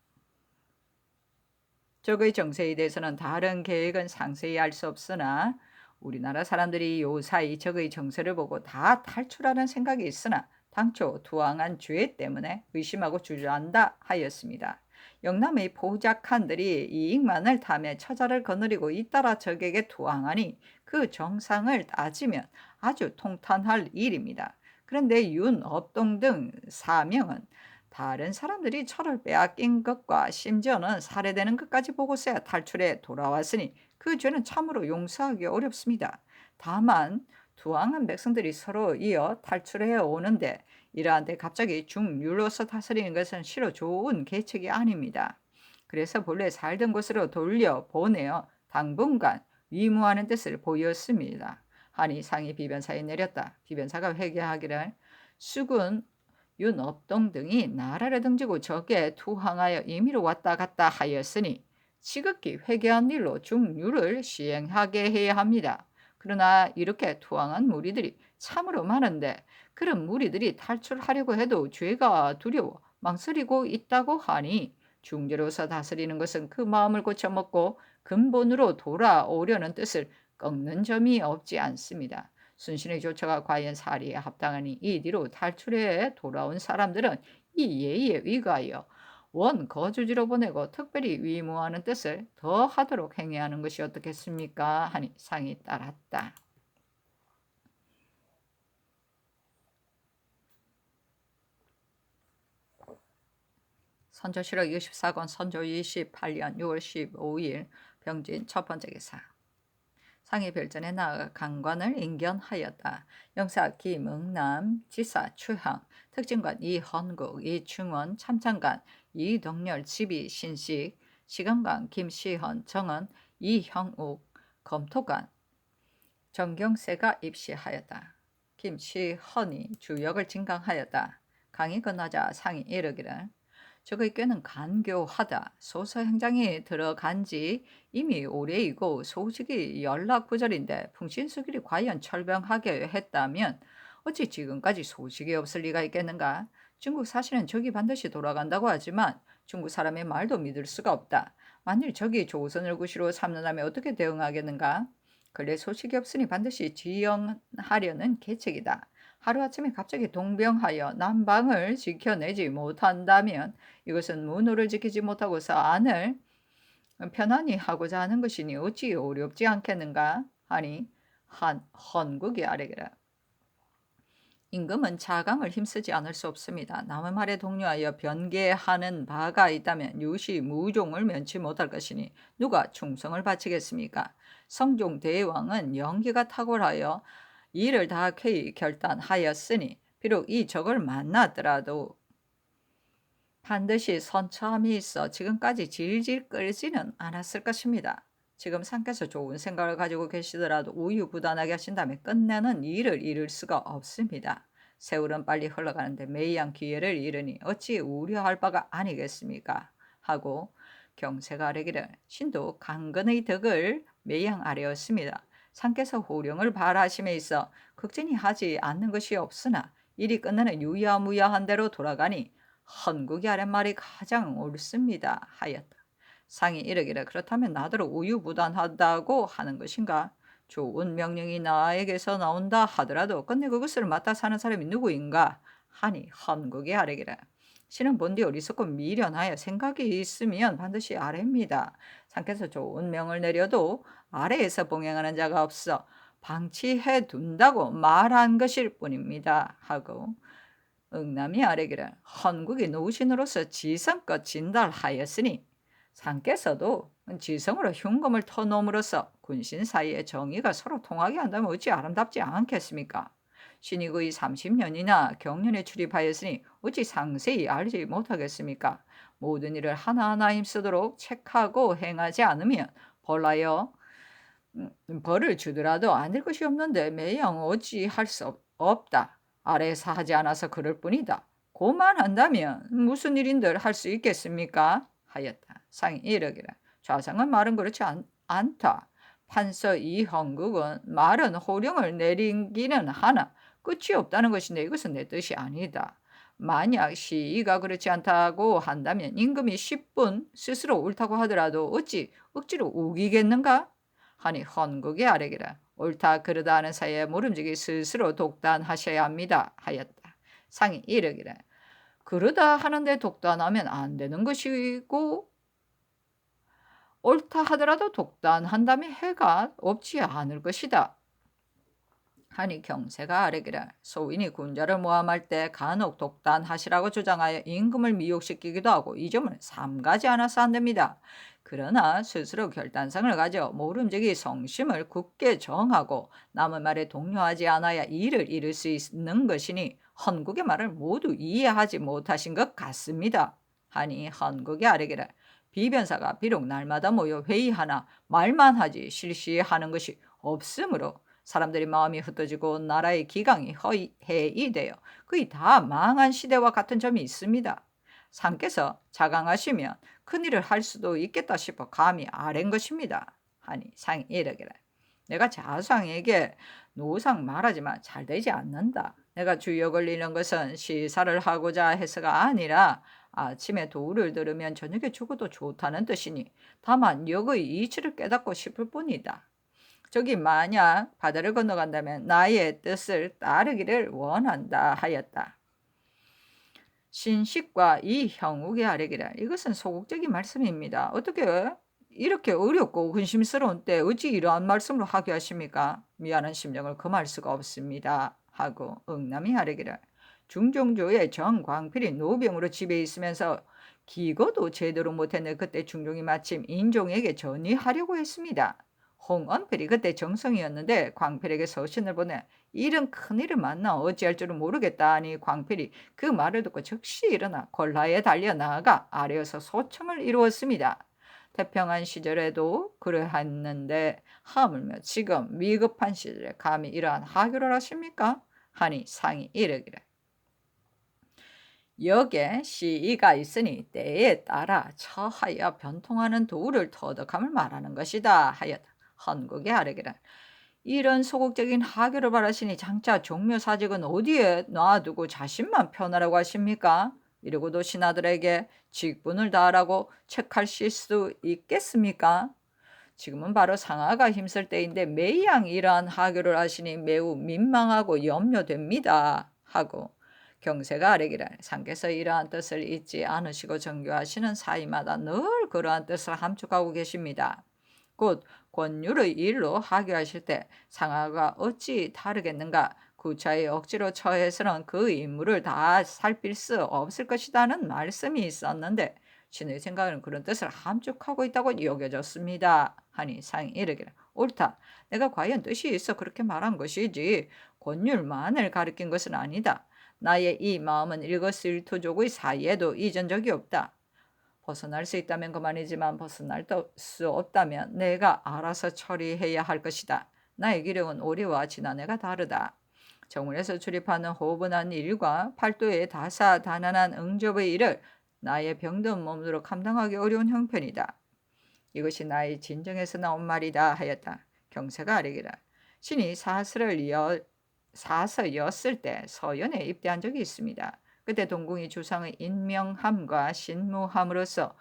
적의 정세에 대해서는 다른 계획은 상세히 알 수 없으나 우리나라 사람들이 요사이 적의 정세를 보고 다 탈출하는 생각이 있으나 당초 투항한 죄 때문에 의심하고 주저한다 하였습니다. 영남의 포작한들이 이익만을 탐해 처자를 거느리고 잇따라 적에게 투항하니 그 정상을 따지면 아주 통탄할 일입니다. 그런데 윤업동 등 4명은 다른 사람들이 철을 빼앗긴 것과 심지어는 살해되는 것까지 보고서야 탈출해 돌아왔으니 그 죄는 참으로 용서하기 어렵습니다. 다만 투항한 백성들이 서로 이어 탈출해 오는데 이러한데 갑자기 중률로서 다스리는 것은 실로 좋은 계책이 아닙니다. 그래서 본래 살던 곳으로 돌려 보내어 당분간 위무하는 뜻을 보였습니다. 하니 상이 비변사에 내렸다. 비변사가 회개하기를 수군 윤업동 등이 나라를 등지고 적에 투항하여 임의로 왔다 갔다 하였으니 지극히 회개한 일로 중류를 시행하게 해야 합니다. 그러나 이렇게 투항한 무리들이 참으로 많은데 그런 무리들이 탈출하려고 해도 죄가 두려워 망설이고 있다고 하니 중재로서 다스리는 것은 그 마음을 고쳐먹고 근본으로 돌아오려는 뜻을 꺾는 점이 없지 않습니다. 순신의 조처가 과연 사리에 합당하니 이 뒤로 탈출해 돌아온 사람들은 이 예의에 위가하여 원 거주지로 보내고 특별히 위무하는 뜻을 더 하도록 행해야 하는 것이 어떻겠습니까? 하니 상이 따랐다. 선조실록 24권 선조 28년 6월 15일 병진 첫 번째 기사 상이 별전에 나아가 강관을 인견하였다. 영사 김응남, 지사 추향, 특징관 이헌국, 이충원, 참찬관 이동열, 지비 신식, 시간관 김시헌, 정은 이형욱, 검토관 정경세가 입시하였다. 김시헌이 주역을 진강하였다. 강이 끝나자 상이 이르기를 적의 꾀는 간교하다. 소서행장이 들어간 지 이미 오래이고 소식이 연락부절인데 풍신수길이 과연 철병하게 했다면 어찌 지금까지 소식이 없을 리가 있겠는가? 중국 사실은 적이 반드시 돌아간다고 하지만 중국 사람의 말도 믿을 수가 없다. 만일 적이 조선을 구시로 삼는다면 어떻게 대응하겠는가? 근래 소식이 없으니 반드시 지영하려는 계책이다. 하루아침에 갑자기 동병하여 남방을 지켜내지 못한다면 이것은 문호를 지키지 못하고서 안을 편안히 하고자 하는 것이니 어찌 어렵지 않겠는가 하니 헌국이 아뢰기라. 임금은 자강을 힘쓰지 않을 수 없습니다. 남의 말에 동요하여 변개하는 바가 있다면 유시 무종을 면치 못할 것이니 누가 충성을 바치겠습니까? 성종 대왕은 연기가 탁월하여 이를 다 쾌히 결단하였으니 비록 이 적을 만났더라도 반드시 선처함이 있어 지금까지 질질 끌지는 않았을 것입니다. 지금 상께서 좋은 생각을 가지고 계시더라도 우유부단하게 하신다면 끝내는 일을 이룰 수가 없습니다. 세월은 빨리 흘러가는데 매양 기회를 잃으니 어찌 우려할 바가 아니겠습니까? 하고 경세가 아뢰기를 신도 강건의 덕을 매양 아뢰었습니다. 상께서 호령을 발하심에 있어 극진히 하지 않는 것이 없으나 일이 끝나는 유야무야한 대로 돌아가니 헌국이 아랫 말이 가장 옳습니다. 하였다. 상이 이르기를 그렇다면 나더러 우유부단하다고 하는 것인가? 좋은 명령이 나에게서 나온다 하더라도 끝내 그것을 맡아 사는 사람이 누구인가? 하니 헌국이 아뢰기를 신은 본디 어리석고 미련하여 생각이 있으면 반드시 아래입니다. 상께서 좋은 명을 내려도 아래에서 봉행하는 자가 없어 방치해 둔다고 말한 것일 뿐입니다. 하고 응남이 아뢰기를 헌국이 노신으로서 지성껏 진달하였으니 상께서도 지성으로 흉금을 터놓음으로써 군신 사이의 정의가 서로 통하게 한다면 어찌 아름답지 않겠습니까? 신이 거의 30년이나 경륜에 출입하였으니 어찌 상세히 알지 못하겠습니까? 모든 일을 하나하나 힘쓰도록 책하고 행하지 않으면 벌하여 벌을 주더라도 안 될 것이 없는데 매영 어찌 할 수 없다. 아래에서 하지 않아서 그럴 뿐이다. 고만한다면 무슨 일인들 할 수 있겠습니까? 하였다. 상이 이르기를 좌상은 말은 그렇지 않다. 판서 이형국은 말은 호령을 내리기는 하나 끝이 없다는 것인데 이것은 내 뜻이 아니다. 만약 시의가 그렇지 않다고 한다면 임금이 10분 스스로 옳다고 하더라도 어찌 억지로 우기겠는가? 하니 헌국이 아뢰기를 옳다 그르다 하는 사이에 모름지기 스스로 독단하셔야 합니다. 하였다. 상이 이르기를 그러다 하는데 독단하면 안 되는 것이고 옳다 하더라도 독단한다면 해가 없지 않을 것이다. 하니 경세가 아뢰기를 소인이 군자를 모함할 때 간혹 독단하시라고 주장하여 임금을 미혹시키기도 하고 이 점을 삼가지 않아서 안 됩니다. 그러나 스스로 결단성을 가져 모름지기 성심을 굳게 정하고 남의 말에 동요하지 않아야 일을 이룰 수 있는 것이니 헌국의 말을 모두 이해하지 못하신 것 같습니다. 하니 헌국이 아뢰기를 비변사가 비록 날마다 모여 회의하나 말만 하지 실시하는 것이 없으므로 사람들이 마음이 흩어지고 나라의 기강이 해이되어 거의 다 망한 시대와 같은 점이 있습니다. 상께서 자강하시면 큰일을 할 수도 있겠다 싶어 감히 아랜 것입니다. 하니 상이 이르기를 내가 자상에게 노상 말하지만 잘 되지 않는다. 내가 주역을 잃는 것은 시사를 하고자 해서가 아니라 아침에 도를 들으면 저녁에 죽어도 좋다는 뜻이니 다만 역의 이치를 깨닫고 싶을 뿐이다. 저기 만약 바다를 건너간다면 나의 뜻을 따르기를 원한다 하였다. 신식과 이 형욱이 아뢰기를 이것은 소극적인 말씀입니다. 어떻게 이렇게 어렵고 근심스러운 때 어찌 이러한 말씀을 하게 하십니까? 미안한 심정을 금할 수가 없습니다. 하고 응남이 아뢰기를 중종조의 정광필이 노병으로 집에 있으면서 기거도 제대로 못했네. 그때 중종이 마침 인종에게 전의하려고 했습니다. 홍언필이 그때 정성이었는데 광필에게 서신을 보내 일은 큰일을 만나 어찌할 줄은 모르겠다 하니 광필이 그 말을 듣고 즉시 일어나 골라에 달려 나아가 아래에서 소청을 이루었습니다. 태평한 시절에도 그러했는데 하물며 지금 위급한 시절에 감히 이러한 하교를 하십니까? 하니 상이 이르기를 역에 시의가 있으니 때에 따라 처하여 변통하는 도를 터득함을 말하는 것이다 하였다. 헌국이 아뢰기를 이런 소극적인 하교를 바라시니 장차 종묘사직은 어디에 놔두고 자신만 편하라고 하십니까? 이러고도 신하들에게 직분을 다하라고 책하실 수 있겠습니까? 지금은 바로 상하가 힘쓸 때인데 매양 이러한 하교를 하시니 매우 민망하고 염려됩니다. 하고 경세가 아뢰기를 상께서 이러한 뜻을 잊지 않으시고 정교하시는 사이마다 늘 그러한 뜻을 함축하고 계십니다. 곧 권율의 일로 하교하실 때 상하가 어찌 다르겠는가? 구차히 억지로 처해서는 그 임무를 다 살필 수 없을 것이라는 말씀이 있었는데 신의 생각은 그런 뜻을 함축하고 있다고 여겨졌습니다. 하니 상이 이르기를 옳다. 내가 과연 뜻이 있어 그렇게 말한 것이지 권율만을 가리킨 것은 아니다. 나의 이 마음은 일거수일투족의 사이에도 잊은 적이 없다. 벗어날 수 있다면 그만이지만 벗어날 수 없다면 내가 알아서 처리해야 할 것이다. 나의 기력은 올해와 지난해가 다르다. 정문에서 출입하는 호분한 일과 팔도의 다사다난한 응접의 일을 나의 병든 몸으로 감당하기 어려운 형편이다. 이것이 나의 진정에서 나온 말이다 하였다. 경세가 아뢰기라. 신이 사서 였을 때 서연에 입대한 적이 있습니다. 그때 동궁이 주상의 인명함과 신무함으로써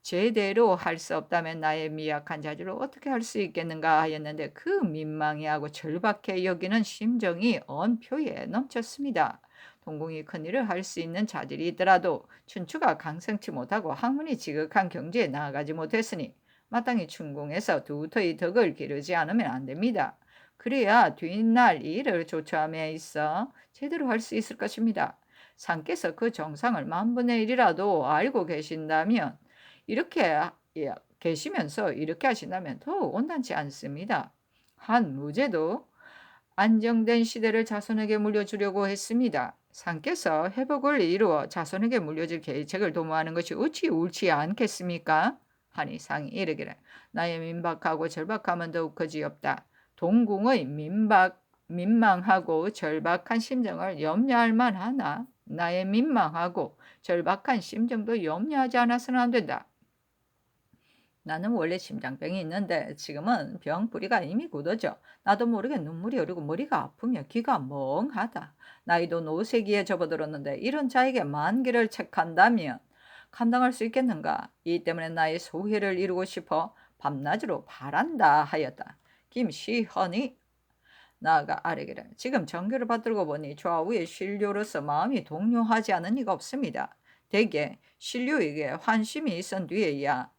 제대로 할 수 없다면 나의 미약한 자질을 어떻게 할 수 있겠는가 하였는데 그 민망해하고 절박해 여기는 심정이 언표에 넘쳤습니다. 동궁이 큰일을 할 수 있는 자질이 있더라도 춘추가 강성치 못하고 학문이 지극한 경지에 나아가지 못했으니 마땅히 춘궁에서 두터이 덕을 기르지 않으면 안 됩니다. 그래야 뒷날 일을 조처함에 있어 제대로 할 수 있을 것입니다. 상께서 그 정상을 만분의 1이라도 알고 계신다면 이렇게 계시면서 이렇게 하신다면 더욱 온단치 않습니다. 한 무제도 안정된 시대를 자손에게 물려주려고 했습니다. 상께서 회복을 이루어 자손에게 물려줄 계책을 도모하는 것이 어찌 옳지 않겠습니까? 하니 상이 이르기를 나의 민박하고 절박함은 더욱 그지없다. 동궁의 민망하고 절박한 심정을 염려할 만하나 나의 민망하고 절박한 심정도 염려하지 않아서는 안 된다. 나는 원래 심장병이 있는데 지금은 병 뿌리가 이미 굳어져 나도 모르게 눈물이 흐르고 머리가 아프며 귀가 멍하다. 나이도 노쇠기에 접어들었는데 이런 자에게 만기를 책한다면 감당할 수 있겠는가? 이 때문에 나의 소회를 이루고 싶어 밤낮으로 바란다 하였다. 김시헌이 나아가 아뢰기를 지금 정교를 받들고 보니 좌우의 신료로서 마음이 동요하지 않은 이가 없습니다. 대개 신료에게 환심이 있은 뒤에야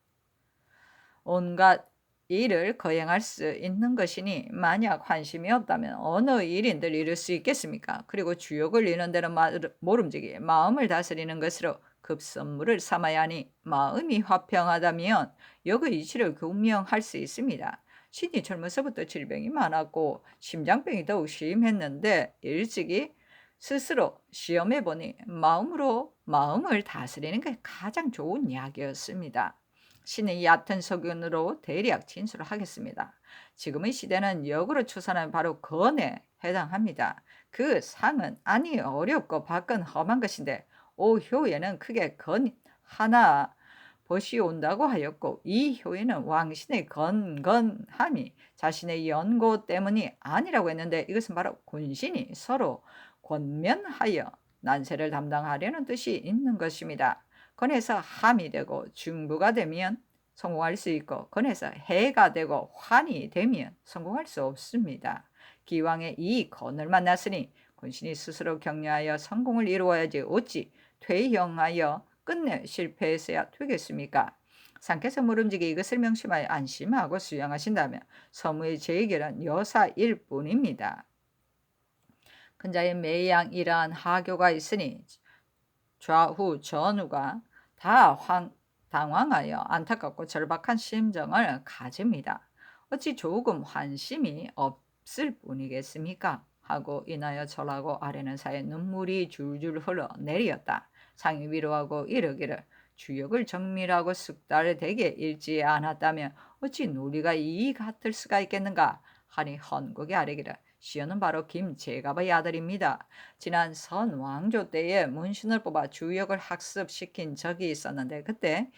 온갖 일을 거행할 수 있는 것이니 만약 환심이 없다면 어느 일인들 이룰 수 있겠습니까? 그리고 주욕을 이는 데는 모름지기 마음을 다스리는 것으로 급선무를 삼아야 하니 마음이 화평하다면 역의 이치를 교명할 수 있습니다. 신이 젊어서부터 질병이 많았고 심장병이 더욱 심했는데 일찍이 스스로 시험해보니 마음을 다스리는 게 가장 좋은 약이었습니다. 신의 얕은 서견으로 대략 진술을 하겠습니다. 지금의 시대는 역으로 추산하는 바로 건에 해당합니다. 그 상은 아니 어렵고 밖은 험한 것인데 오효에는 크게 건 하나 벗이 온다고 하였고 이 효에는 왕신의 건건함이 자신의 연고 때문이 아니라고 했는데 이것은 바로 군신이 서로 권면하여 난세를 담당하려는 뜻이 있는 것입니다. 건에서 함이 되고 중부가 되면 성공할 수 있고 건에서 해가 되고 환이 되면 성공할 수 없습니다. 기왕에 이 건을 만났으니 군신이 스스로 격려하여 성공을 이루어야지 어찌 퇴형하여 끝내 실패했어야 되겠습니까? 상께서 물음지기 이것을 명심하여 안심하고 수양하신다면 서무의 제결은 여사일 뿐입니다. 근자의 매양 이러한 하교가 있으니 좌후 전후가 다 당황하여 안타깝고 절박한 심정을 가집니다. 어찌 조금 환심이 없을 뿐이겠습니까? 하고 인하여 절하고 아래는 사이에 눈물이 줄줄 흘러 내리었다. 상이 위로하고 이르기를 주역을 정밀하고 숙달을 되게 읽지 않았다면 어찌 논리가 이 같을 수가 있겠는가? 하니 헌국이 아뢰기를 시연은 바로 김제갑의 아들입니다. 지난 선왕조 때에 문신을 뽑아 주역을 학습시킨 적이 있었는데 그때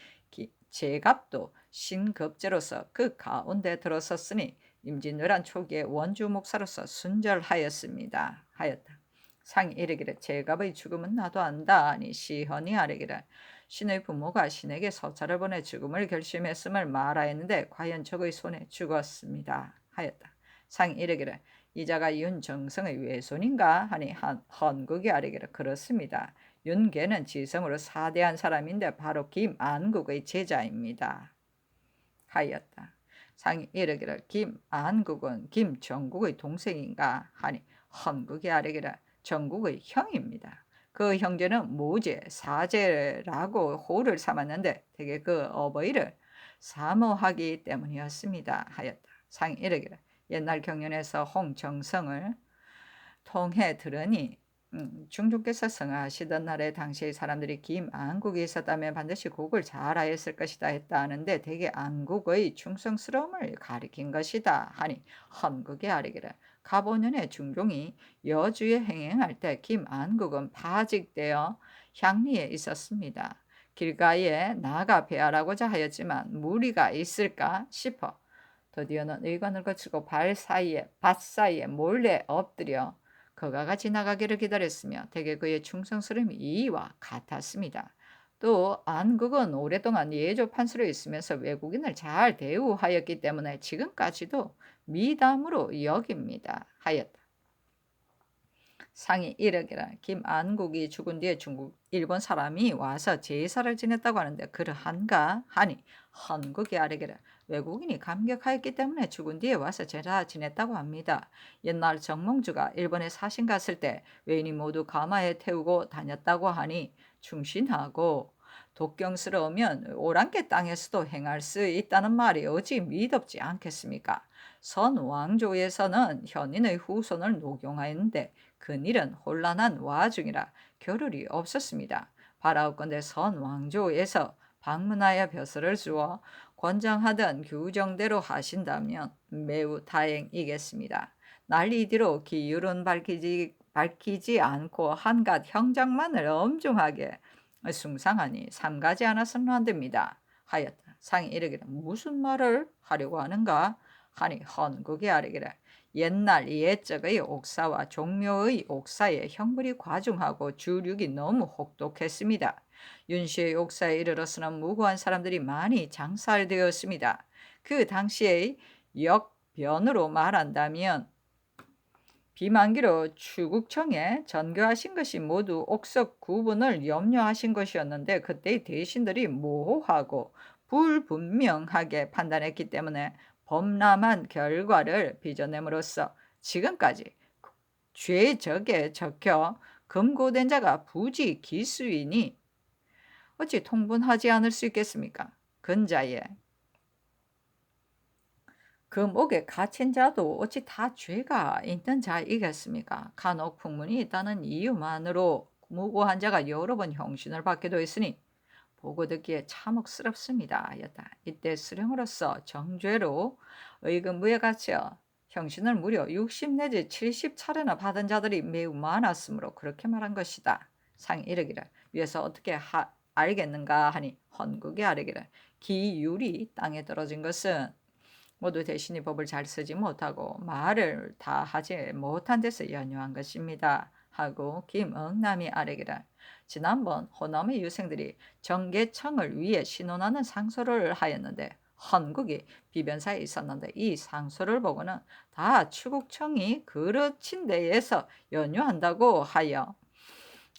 제갑도 신급제로서 그 가운데 들어섰으니 임진왜란 초기에 원주 목사로서 순절하였습니다. 하였다. 상이 이르기를 제갑의 죽음은 나도 안다 하니 시헌이 아뢰기를 신의 부모가 신에게 서찰을 보내 죽음을 결심했음을 말하였는데 과연 적의 손에 죽었습니다. 하였다. 상이 이르기를 이자가 윤정성의 외손인가 하니 헌국이 아뢰기를 그렇습니다. 윤계는 지성으로 사대한 사람인데 바로 김안국의 제자입니다. 하였다. 상이 이르기를 김안국은 김정국의 동생인가 하니 헌국이 아뢰기를 정국의 형입니다. 그 형제는 모제, 사제라고 호를 삼았는데 되게 그 어버이를 사모하기 때문이었습니다. 하였다. 상이 이르기를 옛날 경연에서 홍정성을 통해 들으니 중종께서 성하시던 날에 당시의 사람들이 김안국이 있었다면 반드시 국을 잘하였을 것이다 했다 하는데 대개 안국의 충성스러움을 가리킨 것이다 하니 헌국이 아뢰기를 갑5년에 중종이 여주에 행행할 때 김안국은 파직되어 향리에 있었습니다. 길가에 나가 배하라고자 하였지만 무리가 있을까 싶어 드디어는 의관을 거치고 밭 사이에 몰래 엎드려 거가가 지나가기를 기다렸으며 대개 그의 충성스러움이 이와 같았습니다. 또 안국은 오랫동안 예조 판서로 있으면서 외국인을 잘 대우하였기 때문에 지금까지도 미담으로 여깁니다 하였다. 상이 이르기를 김안국이 죽은 뒤에 일본 사람이 와서 제사를 지냈다고 하는데 그러한가 하니 헌국이 아뢰기를 외국인이 감격하였기 때문에 죽은 뒤에 와서 제사 지냈다고 합니다. 옛날 정몽주가 일본에 사신 갔을 때 외인이 모두 가마에 태우고 다녔다고 하니 충신하고 독경스러우면 오랑캐 땅에서도 행할 수 있다는 말이 어찌 미덥지 않겠습니까? 선왕조에서는 현인의 후손을 녹용하였는데 그일은 혼란한 와중이라 겨를이 없었습니다. 바라옵건대 선왕조에서 방문하여 벼슬을 주어 권장하던 규정대로 하신다면 매우 다행이겠습니다. 난리 뒤로 기율은 밝히지 않고 한갓 형장만을 엄중하게 숭상하니 삼가지 않아서는 안 됩니다. 하였다. 상이 이르기를 무슨 말을 하려고 하는가? 하니 헌국이 아뢰기를 옛날 옛적의 옥사와 종묘의 옥사의 형벌이 과중하고 주륙이 너무 혹독했습니다. 윤씨의 옥사에 이르러서는 무고한 사람들이 많이 장살되었습니다. 그 당시의 역변으로 말한다면 비만기로 추국청에 전교하신 것이 모두 옥석 구분을 염려하신 것이었는데 그때의 대신들이 모호하고 불분명하게 판단했기 때문에 범람한 결과를 빚어냄으로써 지금까지 죄적에 적혀 금고된 자가 부지 기수이니 어찌 통분하지 않을 수 있겠습니까? 근자에 그 목에 갇힌 자도 어찌 다 죄가 있는 자이겠습니까? 간혹 풍문이 있다는 이유만으로 무고한 자가 여러 번 형신을 받기도 했으니 보고 듣기에 참혹스럽습니다. 하였다. 이때 수령으로서 정죄로 의금부에 갇혀 형신을 무려 60 내지 70차례나 받은 자들이 매우 많았으므로 그렇게 말한 것이다. 상이 이르기를 위에서 어떻게 알겠는가 하니 헌국이 아뢰기를 기율이 땅에 떨어진 것은 모두 대신이 법을 잘 쓰지 못하고 말을 다 하지 못한 데서 연유한 것입니다. 하고 김응남이 아뢰기를 지난번 호남의 유생들이 정계청을 위해 신원하는 상소를 하였는데 헌국이 비변사에 있었는데 이 상소를 보고는 다 추국청이 그르친 데에서 연유한다고 하여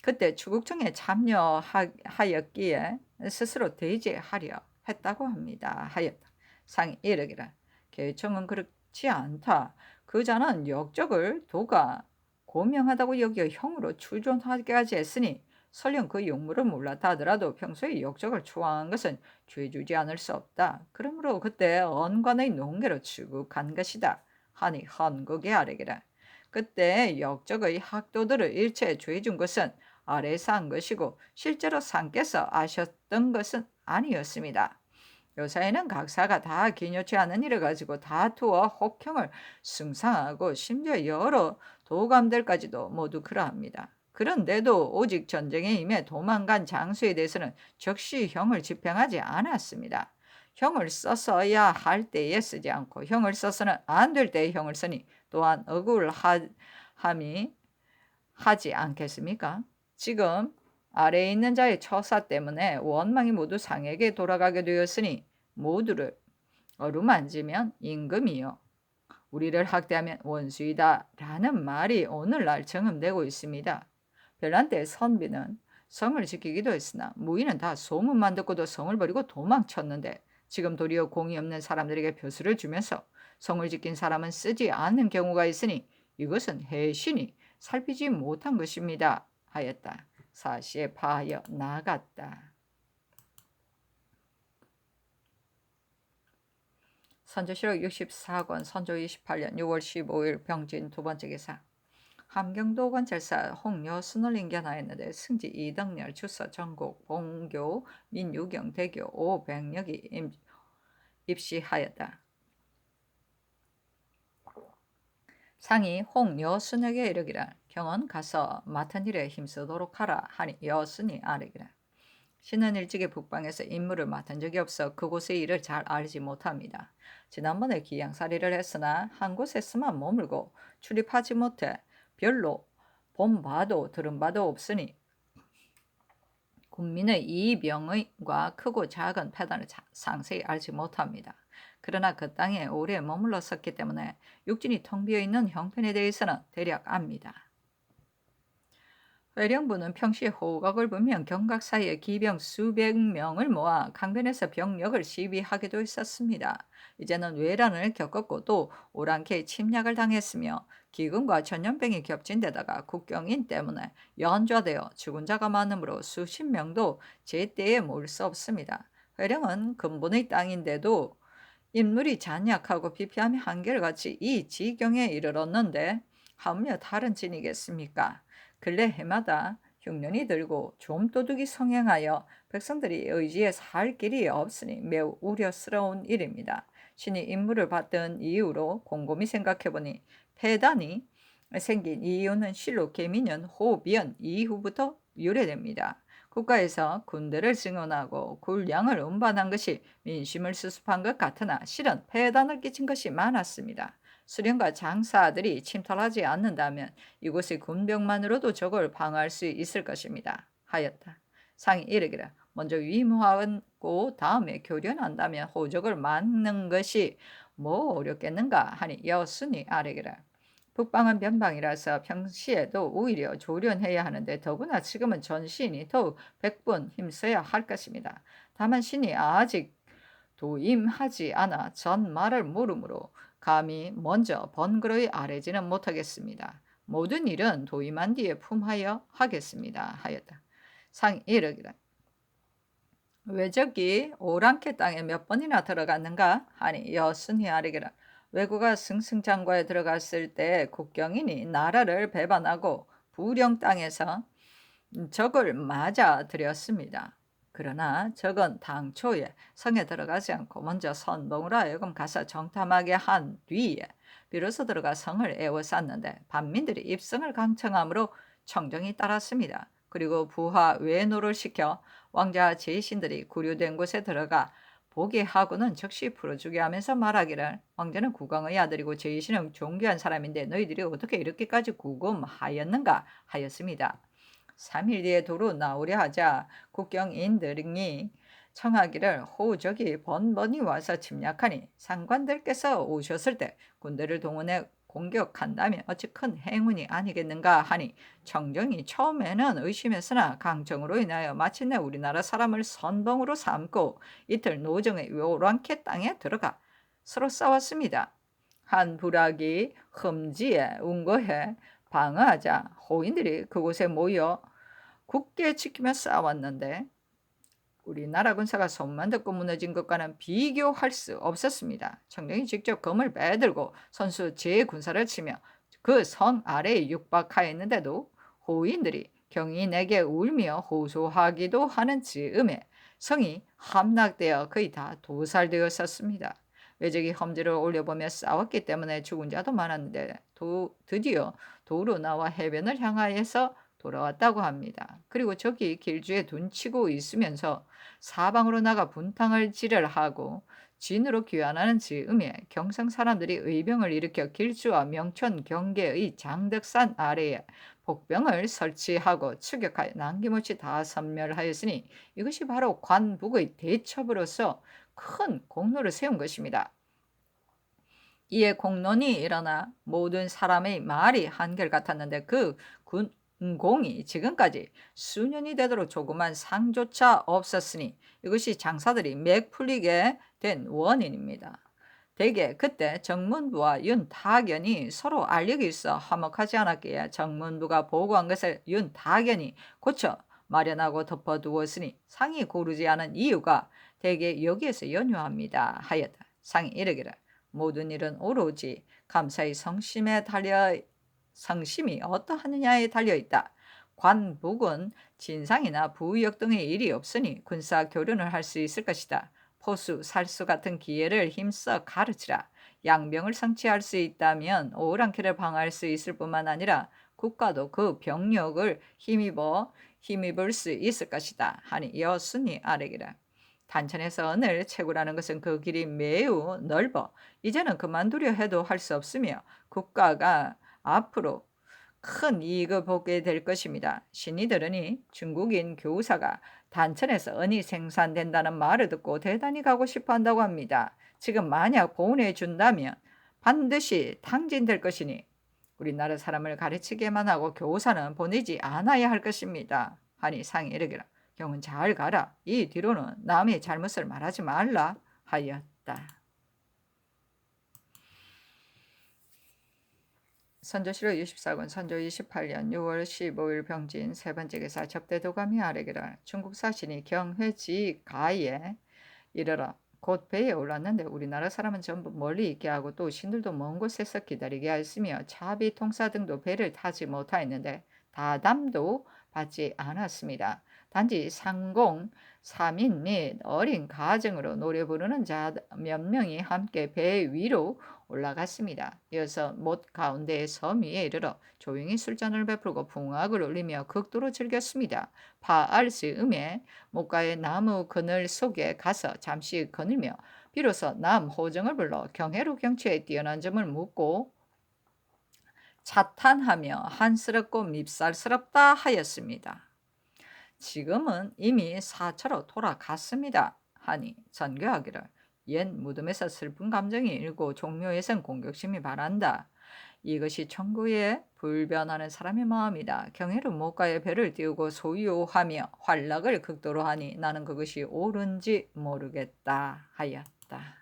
그때 추국청에 참여하였기에 스스로 대제하려 했다고 합니다. 하였다. 상이 이르기를 계청은 그렇지 않다. 그 자는 역적을 도가 고명하다고 여겨 형으로 추존하게까지 했으니 설령 그 용무를 몰랐다 하더라도 평소에 역적을 추앙한 것은 죄주지 않을 수 없다. 그러므로 그때 언관의 농계로 추국한 것이다. 하니 헌국의 아뢰기라. 그때 역적의 학도들을 일체 죄준 것은 아래서 한 것이고 실제로 상께서 아셨던 것은 아니었습니다. 요사이는 각사가 다 기묘치 않은 일을 가지고 다투어 혹형을 승상하고 심지어 여러 도감들까지도 모두 그러합니다. 그런데도 오직 전쟁에 임해 도망간 장수에 대해서는 적시 형을 집행하지 않았습니다. 형을 써서야 할 때에 쓰지 않고 형을 써서는 안 될 때에 형을 쓰니 또한 억울함이 하지 않겠습니까? 지금 아래에 있는 자의 처사 때문에 원망이 모두 상에게 돌아가게 되었으니 모두를 어루만지면 임금이요 우리를 학대하면 원수이다 라는 말이 오늘날 정음되고 있습니다. 별난 때 선비는 성을 지키기도 했으나 무인은 다 소문만 듣고도 성을 버리고 도망쳤는데 지금 도리어 공이 없는 사람들에게 벼슬을 주면서 성을 지킨 사람은 쓰지 않는 경우가 있으니 이것은 해신이 살피지 못한 것입니다. 하였다. 사시에 파하여 나갔다. 선조실록 64권 선조 28년 6월 15일 병진 두 번째 기사. 함경도 관찰사 홍여순을 인견하였는데 승지 이덕렬 주서 전국 봉교 민유경 대교 500력이 입시하였다. 상이 홍여순에게 이르기를 경은 가서 맡은 일에 힘쓰도록 하라 하니 여순이 아뢰기를 신은 일찍이 북방에서 임무를 맡은 적이 없어 그곳의 일을 잘 알지 못합니다. 지난번에 기양살이를 했으나 한 곳에서만 머물고 출입하지 못해 별로 본 바도 들은 바도 없으니 군민의 이병과 크고 작은 패단을 상세히 알지 못합니다. 그러나 그 땅에 오래 머물렀었기 때문에 육진이 텅 비어있는 형편에 대해서는 대략 압니다. 회령부는 평시에 호각을 보면 경각 사이에 기병 수백 명을 모아 강변에서 병력을 시비하기도 했었습니다. 이제는 외란을 겪었고 또 오랑캐의 침략을 당했으며 기근과 전염병이 겹친 데다가 국경인 때문에 연좌되어 죽은 자가 많으므로 수십 명도 제때에 모을 수 없습니다. 회령은 근본의 땅인데도 인물이 잔약하고 비피함이 한결같이 이 지경에 이르렀는데 하물며 다른 진이겠습니까? 근래 해마다 흉년이 들고 좀도둑이 성행하여 백성들이 의지에 살 길이 없으니 매우 우려스러운 일입니다. 신이 임무를 받던 이유로 곰곰이 생각해보니 폐단이 생긴 이유는 실로 계민년 호비연 이후부터 유래됩니다. 국가에서 군대를 증원하고 군량을 운반한 것이 민심을 수습한 것 같으나 실은 폐단을 끼친 것이 많았습니다. 수령과 장사들이 침탈하지 않는다면 이곳의 군병만으로도 적을 방어할 수 있을 것입니다. 하였다. 상이 이르기를 먼저 위무하고 다음에 교련한다면 호적을 막는 것이 뭐 어렵겠는가 하니 여순이 아뢰기를 북방은 변방이라서 평시에도 오히려 조련해야 하는데 더구나 지금은 전시인이 더욱 100분 힘써야 할 것입니다. 다만 신이 아직 도임하지 않아 전 말을 모르므로 감히 먼저 번거로이 아뢰지는 못하겠습니다. 모든 일은 도임한 뒤에 품하여 하겠습니다. 하였다. 상이 이르기를 왜적이 오랑캐 땅에 몇 번이나 들어갔는가 하니 여순이 아뢰기를 왜구가 승승장구에 들어갔을 때 국경인이 나라를 배반하고 부령 땅에서 적을 맞아들였습니다. 그러나 적은 당초에 성에 들어가지 않고 먼저 선봉으로 하여금 가서 정탐하게 한 뒤에 비로소 들어가 성을 에워쌌는데 반민들이 입성을 강청함으로 청정이 따랐습니다. 그리고 부하 외노를 시켜 왕자 제신들이 구류된 곳에 들어가 보게 하고는 즉시 풀어주게 하면서 말하기를 왕자는 국왕의 아들이고 제신은 존귀한 사람인데 너희들이 어떻게 이렇게까지 구금하였는가 하였습니다. 3일 뒤에 도로 나오려 하자 국경인들이 청하기를 호적이 번번이 와서 침략하니 상관들께서 오셨을 때 군대를 동원해 공격한다면 어찌 큰 행운이 아니겠는가 하니 청정이 처음에는 의심했으나 강정으로 인하여 마침내 우리나라 사람을 선봉으로 삼고 이틀 노정의 요란케 땅에 들어가 서로 싸웠습니다. 한 부락이 흠지에 운거해 방어하자 호인들이 그곳에 모여 굳게 지키며 싸웠는데 우리나라 군사가 손만 듣고 무너진 것과는 비교할 수 없었습니다. 청정이 직접 검을 빼들고 선수 제군사를 치며 그 성 아래에 육박하였는데도 호인들이 경인에게 울며 호소하기도 하는 즈음에 성이 함락되어 거의 다 도살되었었습니다. 외적이 험지를 올려보며 싸웠기 때문에 죽은 자도 많았는데 드디어 도로 나와 해변을 향하여서 돌아왔다고 합니다. 그리고 저기 길주에 둔치고 있으면서 사방으로 나가 분탕을 지랄하고 진으로 귀환하는 즈음에 경상 사람들이 의병을 일으켜 길주와 명천 경계의 장덕산 아래에 복병을 설치하고 추격하여 남김없이 다 섬멸하였으니 이것이 바로 관북의 대첩으로서 큰 공로를 세운 것입니다. 이에 공론이 일어나 모든 사람의 말이 한결같았는데 그 군공이 지금까지 수년이 되도록 조그만 상조차 없었으니 이것이 장사들이 맥 풀리게 된 원인입니다. 대개 그때 정문부와 윤탁연이 서로 알력이 있어 화목하지 않았기에 정문부가 보고한 것을 윤탁연이 고쳐 마련하고 덮어두었으니 상이 고르지 않은 이유가 대개 여기에서 연유합니다. 하였다. 상이 이르기를 모든 일은 오로지 감사의 성심에 달려 성심이 어떠하느냐에 달려있다. 관북은 진상이나 부역 등의 일이 없으니 군사 교련을 할 수 있을 것이다. 포수, 살수 같은 기회를 힘써 가르치라. 양병을 성취할 수 있다면 오랑캐를 방어할 수 있을 뿐만 아니라 국가도 그 병력을 힘입을 수 있을 것이다 하니 여순이 아래기라. 단천에서 언을 채굴하는 것은 그 길이 매우 넓어 이제는 그만두려 해도 할 수 없으며 국가가 앞으로 큰 이익을 보게 될 것입니다. 신이 들으니 중국인 교사가 단천에서 은이 생산된다는 말을 듣고 대단히 가고 싶어 한다고 합니다. 지금 만약 보내준다면 반드시 탕진될 것이니 우리나라 사람을 가르치게만 하고 교사는 보내지 않아야 할 것입니다. 하니 상이 이르기라. 경은 잘 가라. 이 뒤로는 남의 잘못을 말하지 말라 하였다. 선조실록 24권 선조 28년 6월 15일 병진 세 번째 기사 접대도감이 아래기라. 중국 사신이 경회지가에 이르러 곧 배에 올랐는데 우리나라 사람은 전부 멀리 있게 하고 또 신들도 먼 곳에서 기다리게 하였으며 차비 통사 등도 배를 타지 못하였는데 다담도 받지 않았습니다. 단지 상공, 사민 및 어린 가정으로 노래 부르는 자 몇 명이 함께 배 위로 올라갔습니다. 이어서 못 가운데의 섬 위에 이르러 조용히 술잔을 베풀고 풍악을 울리며 극도로 즐겼습니다. 파알스 음에 목가의 나무 그늘 속에 가서 잠시 거닐며 비로소 남호정을 불러 경해로 경치에 뛰어난 점을 묻고 차탄하며 한스럽고 밉살스럽다 하였습니다. 지금은 이미 사처로 돌아갔습니다. 하니 전교하기를 옛 무덤에서 슬픈 감정이 일고 종묘에선 공격심이 바란다. 이것이 천구에 불변하는 사람의 마음이다. 경해로 목가에 배를 띄우고 소유하며 환락을 극도로 하니 나는 그것이 옳은지 모르겠다 하였다.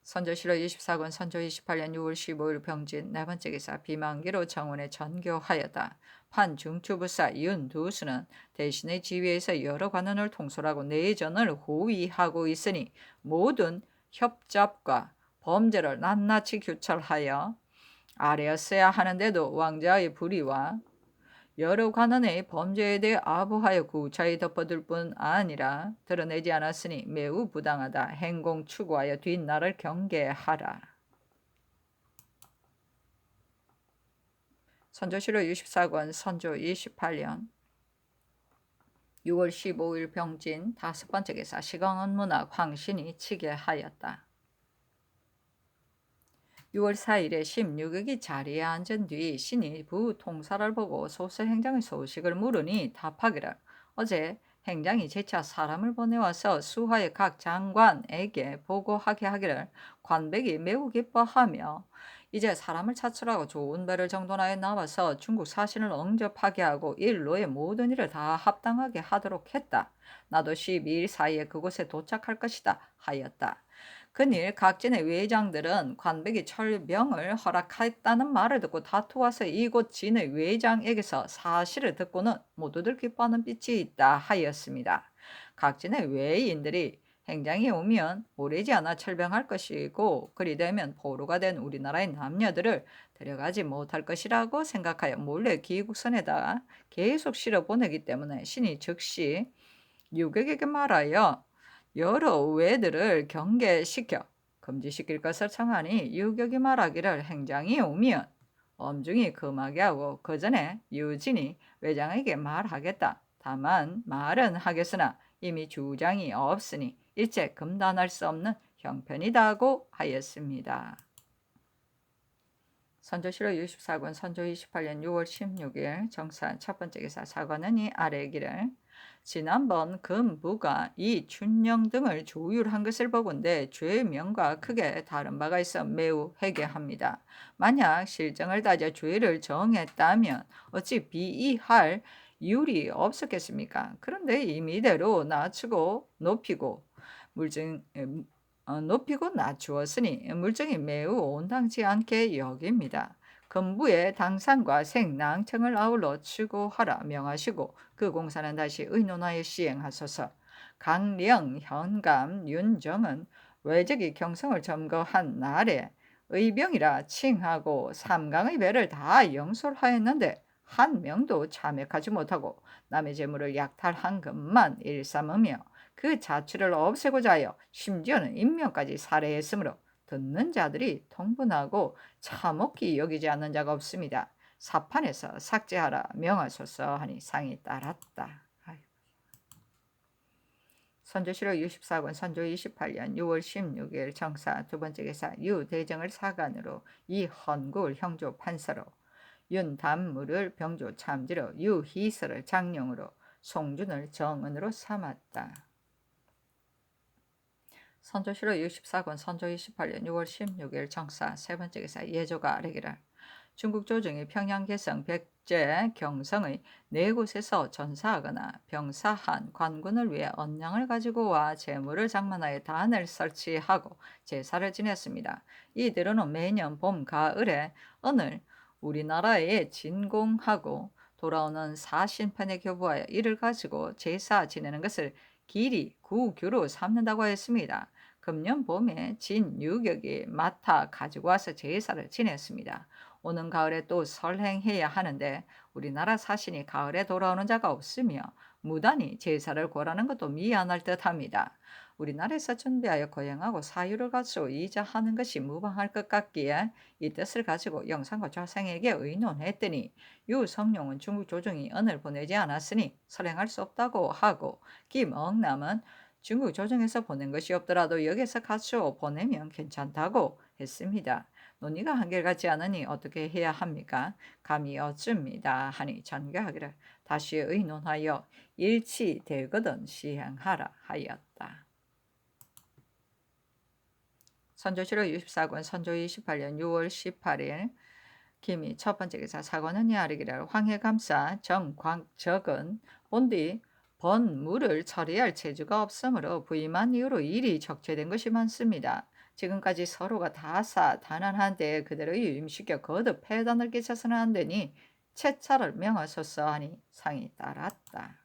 선조실록 24권 선조 28년 6월 15일 병진 네 번째 기사 비만기로 정원에 전교하였다. 판중추부사 윤두수는 대신의 지위에서 여러 관원을 통솔하고 내전을 호위하고 있으니 모든 협잡과 범죄를 낱낱이 규찰하여 아뢰었어야 하는데도 왕자의 불의와 여러 관원의 범죄에 대해 아부하여 구차히 덮어둘 뿐 아니라 드러내지 않았으니 매우 부당하다. 행공 추구하여 뒷날을 경계하라. 선조실록 64권 선조 28년 6월 15일 병진 다섯 번째 기사 시강언문학 황신이 치게 하였다. 6월 4일에 16억이 자리에 앉은 뒤 신이 부통사를 보고 소서행장의 소식을 물으니 답하기를 어제 행장이 재차 사람을 보내와서 수하의 각 장관에게 보고하게 하기를 관백이 매우 기뻐하며 이제 사람을 차출하고 좋은 배를 정돈하여 나와서 중국 사신을 응접하게 하고 일로의 모든 일을 다 합당하게 하도록 했다. 나도 12일 사이에 그곳에 도착할 것이다 하였다. 그일 각진의 외장들은 관백이 철병을 허락했다는 말을 듣고 다투어서 이곳 진의 외장에게서 사실을 듣고는 모두들 기뻐하는 빛이 있다 하였습니다. 각진의 외인들이 행장이 오면 오래지 않아 철병할 것이고 그리 되면 포로가 된 우리나라의 남녀들을 데려가지 못할 것이라고 생각하여 몰래 기국선에다가 계속 실어 보내기 때문에 신이 즉시 유격에게 말하여 여러 외들을 경계시켜 금지시킬 것을 청하니 유격이 말하기를 행장이 오면 엄중히 금하게 하고 그 전에 유진이 외장에게 말하겠다. 다만 말은 하겠으나 이미 주장이 없으니 일체 금단할 수 없는 형편이다고 하였습니다. 선조실록 64권 선조 28년 6월 16일 정산 첫 번째 기사 사관은 이 아래 길을 지난번 금부가 이 춘령 등을 조율한 것을 보건대 죄명과 크게 다른 바가 있어 매우 회개합니다. 만약 실정을 따져 죄를 정했다면 어찌 비이할 이율이 없었겠습니까? 그런데 임의대로 낮추고 높이고 낮추었으니 물정이 매우 온당치 않게 여깁니다. 금부의 당상과 생낭청을 아울러 추구하라 명하시고 그 공사는 다시 의논하여 시행하소서. 강령, 현감, 윤정은 외적이 경성을 점거한 날에 의병이라 칭하고 삼강의 배를 다 영솔하였는데 한 명도 참여하지 못하고 남의 재물을 약탈한 것만 일삼으며 그 자취를 없애고자 하여 심지어는 인명까지 살해했으므로 듣는 자들이 통분하고 참혹히 여기지 않는 자가 없습니다. 사판에서 삭제하라 명하소서 하니 상이 따랐다. 선조실록 64권 선조 28년 6월 16일 정사 두번째 계사 유대정을 사관으로 이헌구를 형조 판사로 윤담무를 병조 참지로 유희설을 장령으로 송준을 정은으로 삼았다. 선조실록 64권 선조 28년 6월 16일 정사 세번째 계사 예조가 아래기라 중국 조정이 평양 개성 백제 경성의 네 곳에서 전사하거나 병사한 관군을 위해 언양을 가지고 와 제물을 장만하여 단을 설치하고 제사를 지냈습니다. 이대로는 매년 봄 가을에 은을 우리나라에 진공하고 돌아오는 사신판에 교부하여 이를 가지고 제사 지내는 것을 길이 구규로 삼는다고 했습니다. 금년 봄에 진유격이 맡아 가지고 와서 제사를 지냈습니다. 오는 가을에 또 설행해야 하는데 우리나라 사신이 가을에 돌아오는 자가 없으며 무단히 제사를 고라는 것도 미안할 듯합니다. 우리나라에서 준비하여 거행하고 사유를 갖추어 이자하는 것이 무방할 것 같기에 이 뜻을 가지고 영상과 좌상에게 의논했더니 유성룡은 중국 조정이 은을 보내지 않았으니 설행할 수 없다고 하고 김억남은 중국 조정에서 보낸 것이 없더라도 여기서 갖추어 보내면 괜찮다고 했습니다. 논의가 한결같지 않으니 어떻게 해야 합니까? 감이 어쭅니다 하니 전교하기를 다시 의논하여 일치되거든 시행하라 하였다. 선조실록 64권 선조 28년 6월 18일 김이 첫번째 기사 사관은 이하르기를 황해감사 정광적은 본디 번물을 처리할 재주가 없으므로 부임한 이후로 일이 적체된 것이 많습니다. 지금까지 서로가 다사다난한데 그대로 유임시켜 거듭 폐단을 끼쳐서는 안 되니 채차를 명하소서 하니 상이 따랐다.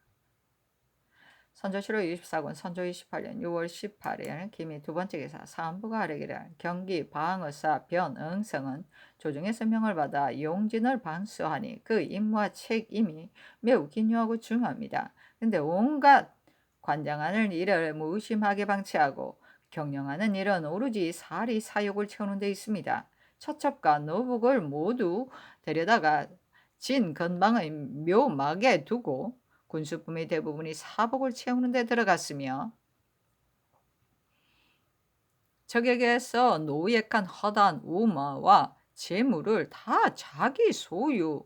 선조실록 24권 선조 28년 6월 18일 김이 두번째 기사 사안부가 아래기를 경기 방어사 변응성은 조정에서 명을 받아 용진을 반수하니 그 임무와 책임이 매우 기묘하고 중요합니다. 근데 온갖 관장하는 일을 무심하게 방치하고 경영하는 일은 오로지 사리 사욕을 채우는 데 있습니다. 처첩과 노북을 모두 데려다가 진 근방의 묘막에 두고 군수품의 대부분이 사복을 채우는 데 들어갔으며 적에게서 노획한 허다한 우마와 재물을 다 자기 소유로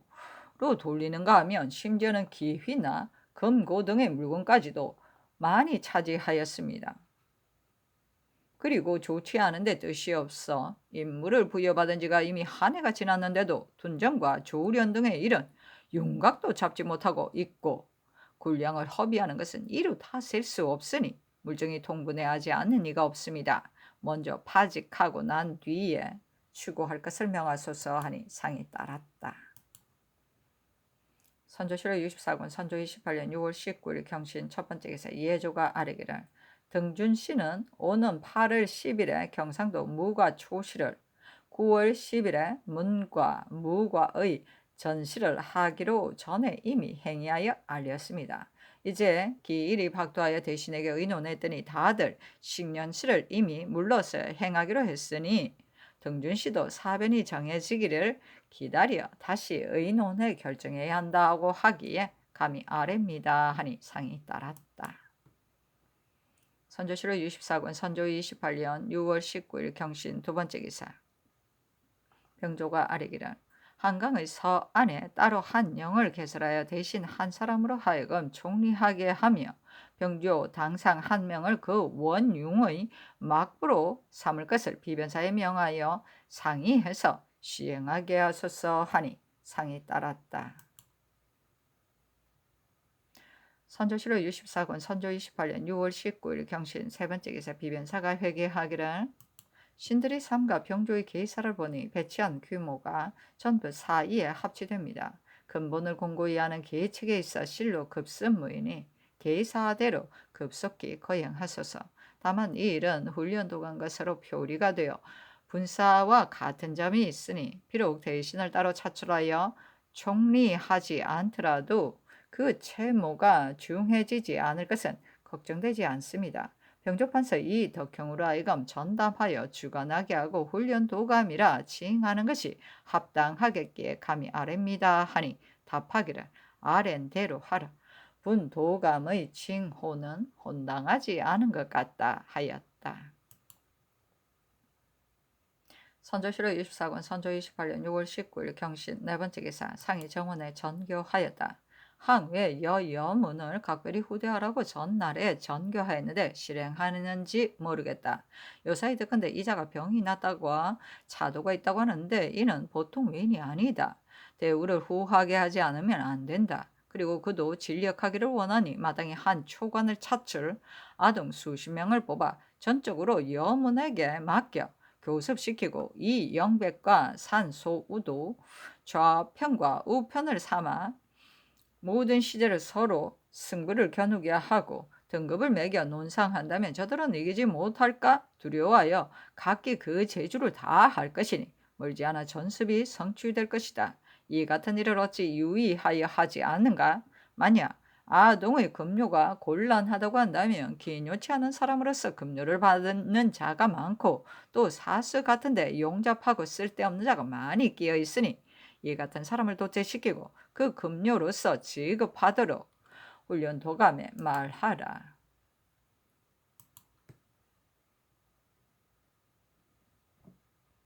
돌리는가 하면 심지어는 기휘나 금고 등의 물건까지도 많이 차지하였습니다. 그리고 좋지 않은데 뜻이 없어 임무를 부여받은 지가 이미 한 해가 지났는데도 둔정과 조련 등의 일은 윤곽도 잡지 못하고 있고 군량을 허비하는 것은 이루 다 셀 수 없으니 물정이 통분해하지 않는 이가 없습니다. 먼저 파직하고 난 뒤에 추구할 것을 명하소서 하니 상이 따랐다. 선조실록 64권 선조 28년 6월 19일 경신 첫번째 기사 예조가 아래기를 등준씨는 오는 8월 10일에 경상도 무과 초시를 9월 10일에 문과 무과의 전시를 하기로 전에 이미 행위하여 알렸습니다. 이제 기일이 박도하여 대신에게 의논했더니 다들 식년시를 이미 물러서 행하기로 했으니 등준씨도 사변이 정해지기를 기다려 다시 의논해 결정해야 한다고 하기에 감히 아래입니다 하니 상이 따랐다. 선조실록 64권 선조 28년 6월 19일 경신 두번째 기사 병조가 아래기를 한강의 서안에 따로 한 영을 개설하여 대신 한 사람으로 하여금 총리하게 하며 병조 당상 한 명을 그 원융의 막부로 삼을 것을 비변사에 명하여 상의해서 시행하게 하소서 하니 상이 따랐다. 선조실록 64권 선조 28년 6월 19일 경신 세번째 기사 비변사가 회개하기를 신들이 삼가 병조의 계사를 보니 배치한 규모가 전부 사이에 합치됩니다. 근본을 공고히 하는 계책에 있어 실로 급습무이니 계사대로 급속히 거행하소서. 다만 이 일은 훈련 도관과 서로 표리가 되어 분사와 같은 점이 있으니 비록 대신을 따로 차출하여 총리하지 않더라도 그 채무가 중해지지 않을 것은 걱정되지 않습니다. 병조판서 이 덕형으로 하여금 전담하여 주관하게 하고 훈련 도감이라 칭하는 것이 합당하겠기에 감히 아뢰입니다 하니 답하기를 아랜대로 하라. 분 도감의 칭호는 혼당하지 않은 것 같다 하였다. 선조실록 24권 선조 28년 6월 19일 경신 네 번째 기사 상이 정원에 전교하였다. 항외 여여문을 각별히 후대하라고 전날에 전교하였는데 실행하는지 모르겠다. 요사이 듣건대 이자가 병이 났다고 차도가 있다고 하는데 이는 보통 외인이 아니다. 대우를 후하게 하지 않으면 안 된다. 그리고 그도 진력하기를 원하니 마땅히 한 초관을 차출 아동 수십 명을 뽑아 전적으로 여문에게 맡겨 교습시키고 이 영백과 산소우도 좌편과 우편을 삼아 모든 시제를 서로 승부를 겨누게 하고 등급을 매겨 논상한다면 저들은 이기지 못할까 두려워하여 각기 그 재주를 다 할 것이니 멀지 않아 전습이 성취될 것이다. 이 같은 일을 어찌 유의하여 하지 않는가? 만약 아동의 급료가 곤란하다고 한다면 기묘치 않은 사람으로서 급료를 받는 자가 많고 또 사스 같은데 용잡하고 쓸데없는 자가 많이 끼어 있으니 이 같은 사람을 도체시키고 그 급료로서 지급하도록 훈련 도감에 말하라.